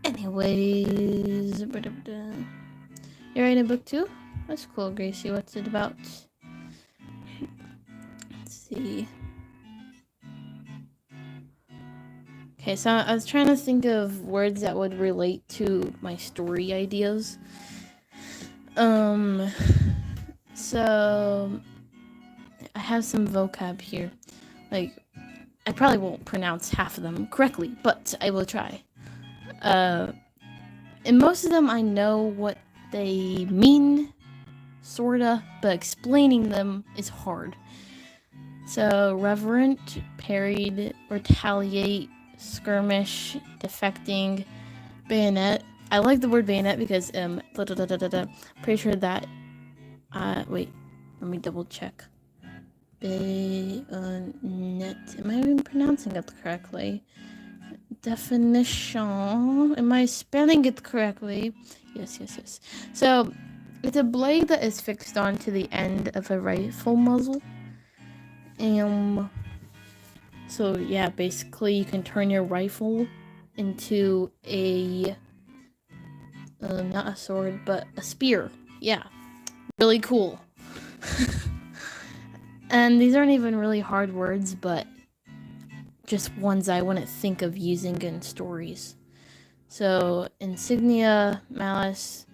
Anyways, you're writing a book too? That's cool, Gracie. What's it about? Let's see. Okay, so I was trying to think of words that would relate to my story ideas. So I have some vocab here. Like, I probably won't pronounce half of them correctly, but I will try. And most of them I know what they mean, sorta, but explaining them is hard. So, reverent, parried, retaliate, skirmish, defecting, bayonet. I like the word bayonet because, pretty sure that, wait, let me double check. Bayonet. Am I even pronouncing it correctly? Definition. Am I spelling it correctly? Yes. So, it's a blade that is fixed onto the end of a rifle muzzle. So yeah, basically you can turn your rifle into a, not a sword, but a spear. Yeah, really cool. And these aren't even really hard words, but just ones I wouldn't think of using in stories. So, insignia, malice,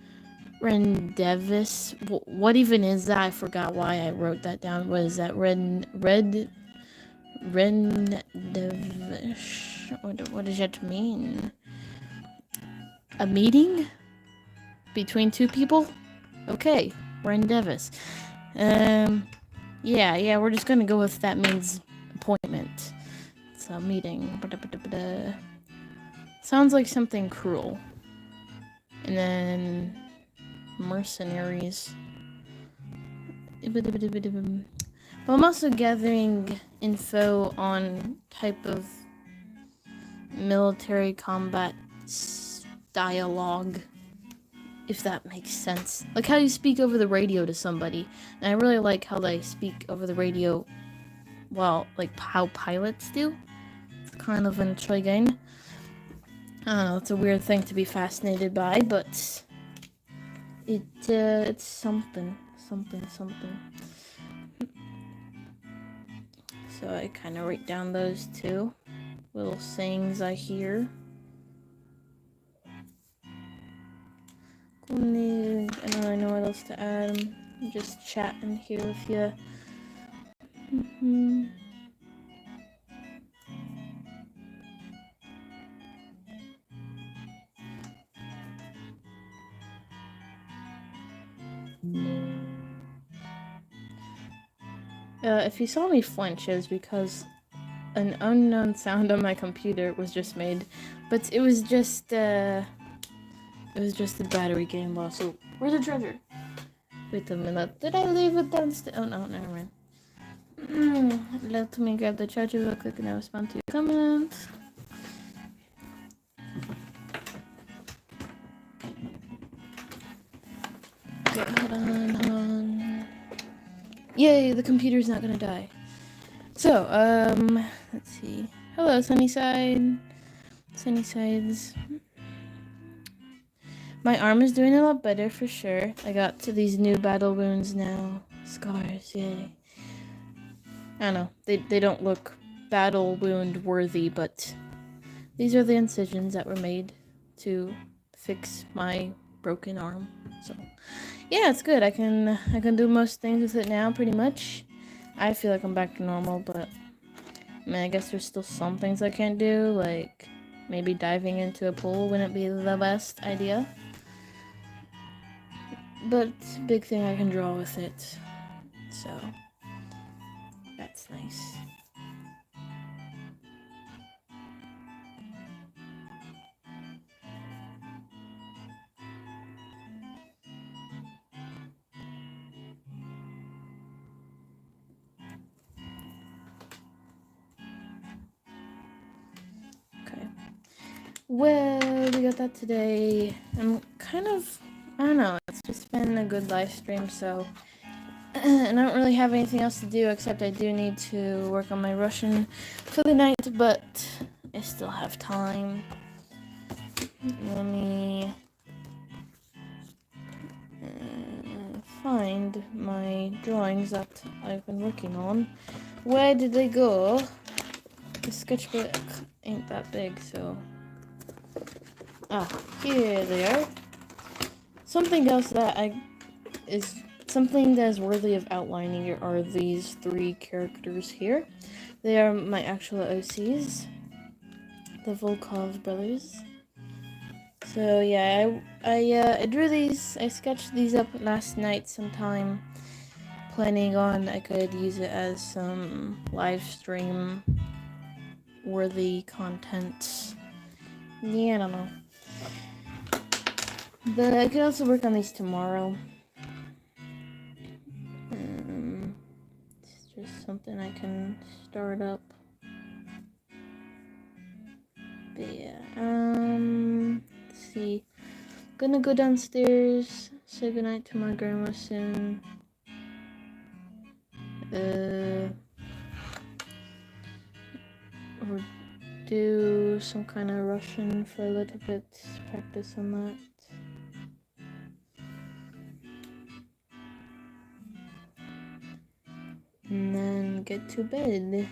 rendevis. What even is that? I forgot why I wrote that down. What is that? Rendevish. What does that mean? A meeting between two people? Okay, rendevis. Yeah, we're just gonna go with that means appointment. It's a meeting. Sounds like something cruel. And then mercenaries. But I'm also gathering info on type of military combat dialogue, if that makes sense. Like how you speak over the radio to somebody. And I really like how they speak over the radio, well, like how pilots do. It's kind of intriguing. I don't know, it's a weird thing to be fascinated by, but it's something. So I kind of write down those two little sayings I hear. I don't really know what else to add. I'm just chatting here with you. If you saw me flinch, it was because an unknown sound on my computer was just made, but it was just the battery getting lost. So where's the treasure? Wait a minute, did I leave it downstairs? Oh no, never mind. Let me grab the charger real quick and I'll respond to your comments. Okay, hold on. Yay, the computer's not gonna die. So, let's see. Hello, Sunnyside. Sunnysides. My arm is doing a lot better for sure. I got to these new battle wounds now. Scars, yay. I don't know. They don't look battle wound worthy, but these are the incisions that were made to fix my broken arm. So, yeah, it's good. I can do most things with it now, pretty much. I feel like I'm back to normal, but I mean, I guess there's still some things I can't do, like maybe diving into a pool wouldn't be the best idea. But big thing I can draw with it, so that's nice. Okay. Well, we got that today. I'm kind of, I don't know, it's just been a good live stream, so and I don't really have anything else to do except I do need to work on my Russian for the night, but I still have time. Let me find my drawings that I've been working on. Where did they go? The sketchbook ain't that big, so... Ah, here they are. Something else that something that is worthy of outlining are these three characters here. They are my actual OCs, the Volkov brothers. So yeah, I drew these. I sketched these up last night sometime, planning on I could use it as some live stream worthy content. Yeah, I don't know. But I could also work on these tomorrow. It's just something I can start up. But yeah, let's see. Gonna go downstairs, say goodnight to my grandma soon. Or do some kind of Russian for a little bit, practice on that. And then get to bed.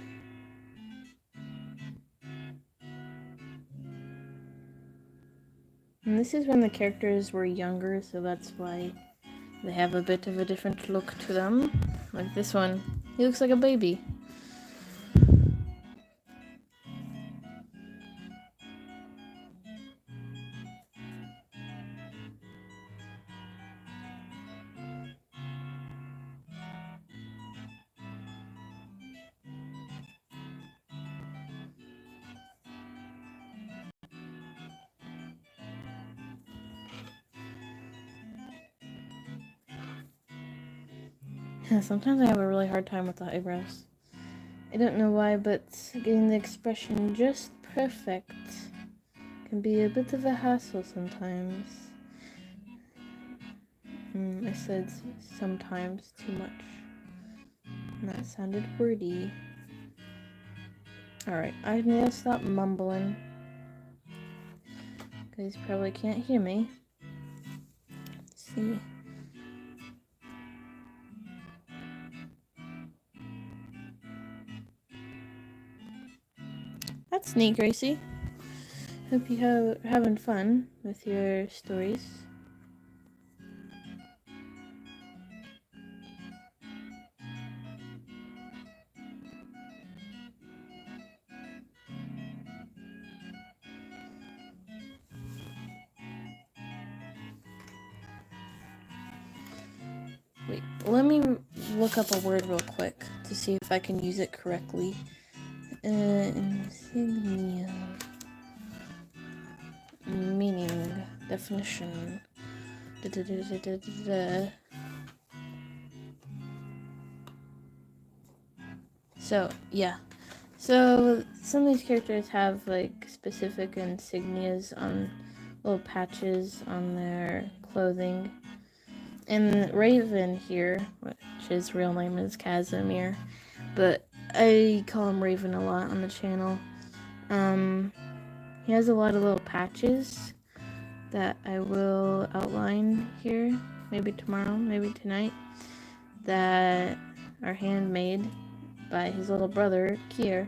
And this is when the characters were younger, so that's why they have a bit of a different look to them. Like this one, he looks like a baby. Sometimes I have a really hard time with the eyebrows. I don't know why, but getting the expression just perfect can be a bit of a hassle sometimes. I said sometimes too much. And that sounded wordy. Alright, I need to stop mumbling. Because you probably can't hear me. Let's see. That's neat, Gracie. Hope you having fun with your stories. Wait, let me look up a word real quick to see if I can use it correctly. Insignia. Meaning. Definition. So, yeah. So, some of these characters have, like, specific insignias on little patches on their clothing. And Raven here, which his real name is Casimir, but I call him Raven a lot on the channel. He has a lot of little patches that I will outline here, maybe tomorrow, maybe tonight, that are handmade by his little brother, Kier,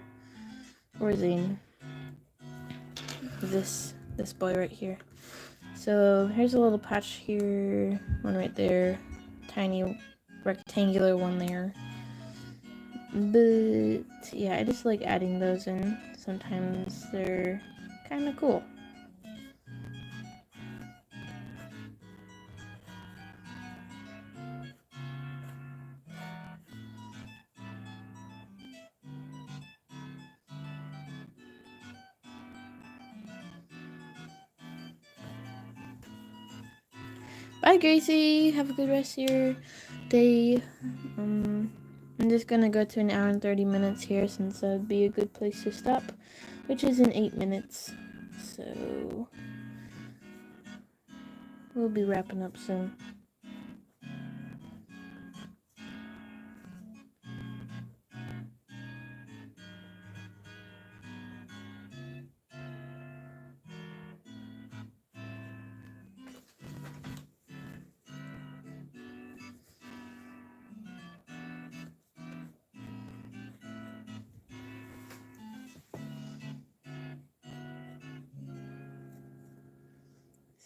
or Zane. This boy right here. So here's a little patch here, one right there, tiny rectangular one there. But yeah, I just like adding those in. Sometimes they're kind of cool. Bye, Gracie. Have a good rest of your day. I'm just gonna go to an hour and 30 minutes here since that'd be a good place to stop, which is in 8 minutes. So we'll be wrapping up soon.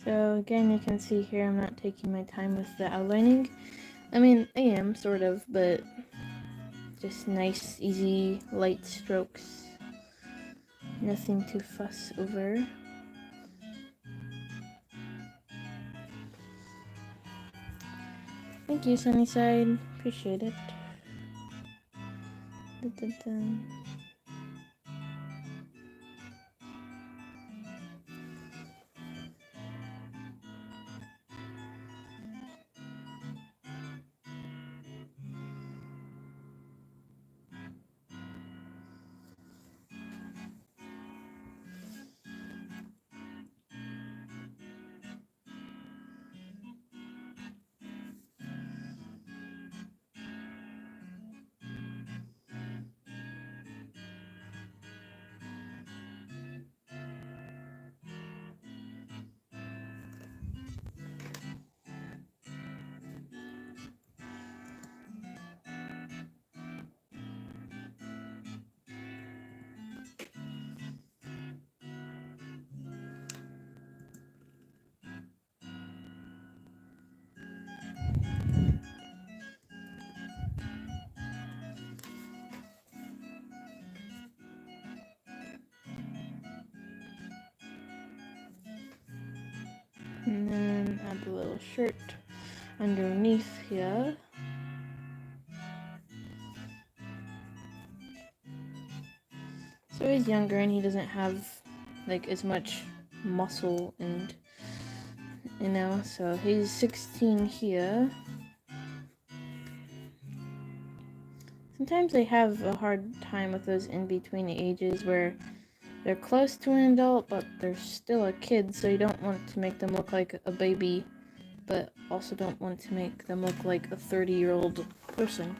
So again, you can see here I'm not taking my time with the outlining. I mean, I am, sort of, but just nice, easy, light strokes. Nothing to fuss over. Thank you, Sunnyside. Appreciate it. Dun, dun, dun. And then add the little shirt underneath here. So he's younger and he doesn't have like as much muscle and so he's 16 here. Sometimes they have a hard time with those in between ages where they're close to an adult but they're still a kid, so you don't want to make them look like a baby but also don't want to make them look like a 30-year-old person.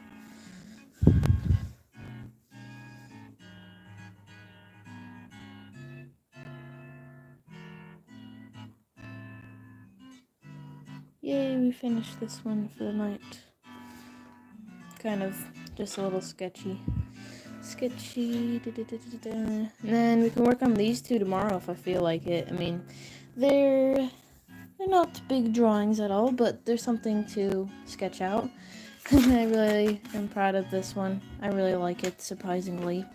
Yay, we finished this one for the night. Kind of just a little sketchy. And then we can work on these two tomorrow if I feel like it. I mean, they're not big drawings at all, but there's something to sketch out. I really am proud of this one. I really like it, surprisingly.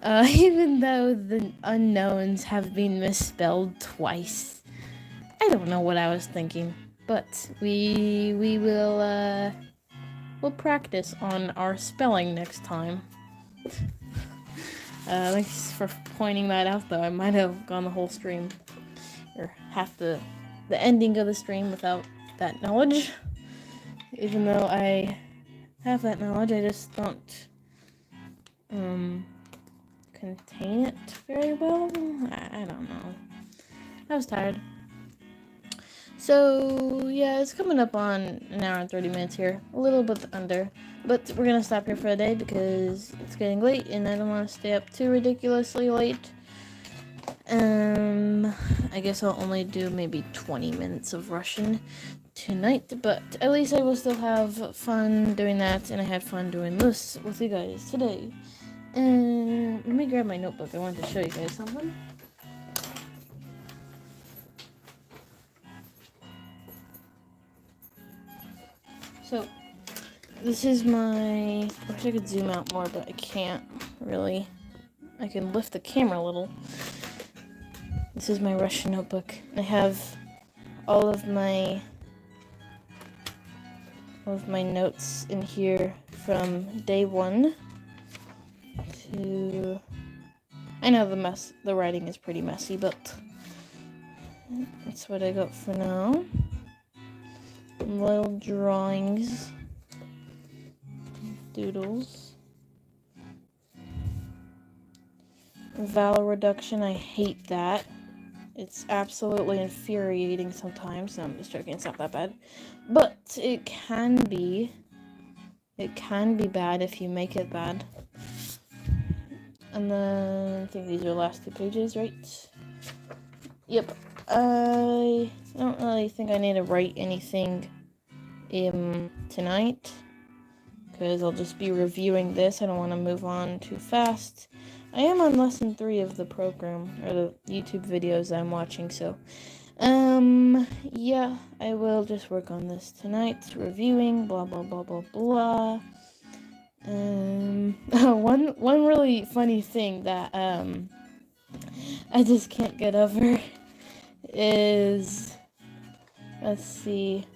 Even though the unknowns have been misspelled twice. I don't know what I was thinking, but we will we'll practice on our spelling next time. Thanks for pointing that out, though. I might have gone the whole stream, or half the ending of the stream without that knowledge. Even though I have that knowledge, I just don't contain it very well. I don't know. I was tired. So, yeah, it's coming up on an hour and 30 minutes here. A little bit under. But we're going to stop here for the day because it's getting late and I don't want to stay up too ridiculously late. I guess I'll only do maybe 20 minutes of Russian tonight, but at least I will still have fun doing that, and I had fun doing this with you guys today. And let me grab my notebook. I wanted to show you guys something. So, this is my... I wish I could zoom out more, but I can't, really. I can lift the camera a little. This is my Russian notebook. I have all of my notes in here from day 1 to... I know the writing is pretty messy, but that's what I got for now. Little drawings, doodles. Vowel reduction, I hate that. It's absolutely infuriating sometimes. No, I'm just joking, it's not that bad. But it can be bad if you make it bad. And then I think these are the last 2 pages, right? Yep. I don't really think I need to write anything tonight, because I'll just be reviewing this. I don't want to move on too fast. I am on lesson 3 of the program, or the YouTube videos I'm watching, so yeah, I will just work on this tonight, reviewing, blah blah blah blah blah. One really funny thing that I just can't get over is, let's see,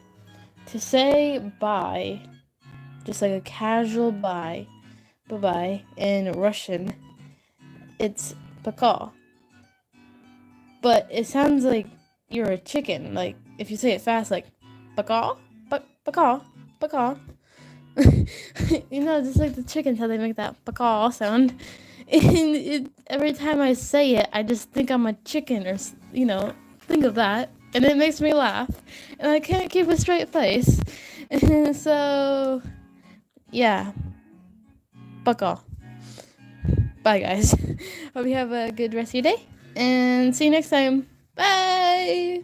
to say bye, just like a casual bye, bye-bye in Russian, it's paka. But it sounds like you're a chicken, like if you say it fast, like paka, paka, paka. You know, just like the chickens, how they make that paka sound. And every time I say it, I just think I'm a chicken, or, you know, think of that. And it makes me laugh. And I can't keep a straight face. And so, yeah. Paka. Bye, guys. Hope you have a good rest of your day. And see you next time. Bye!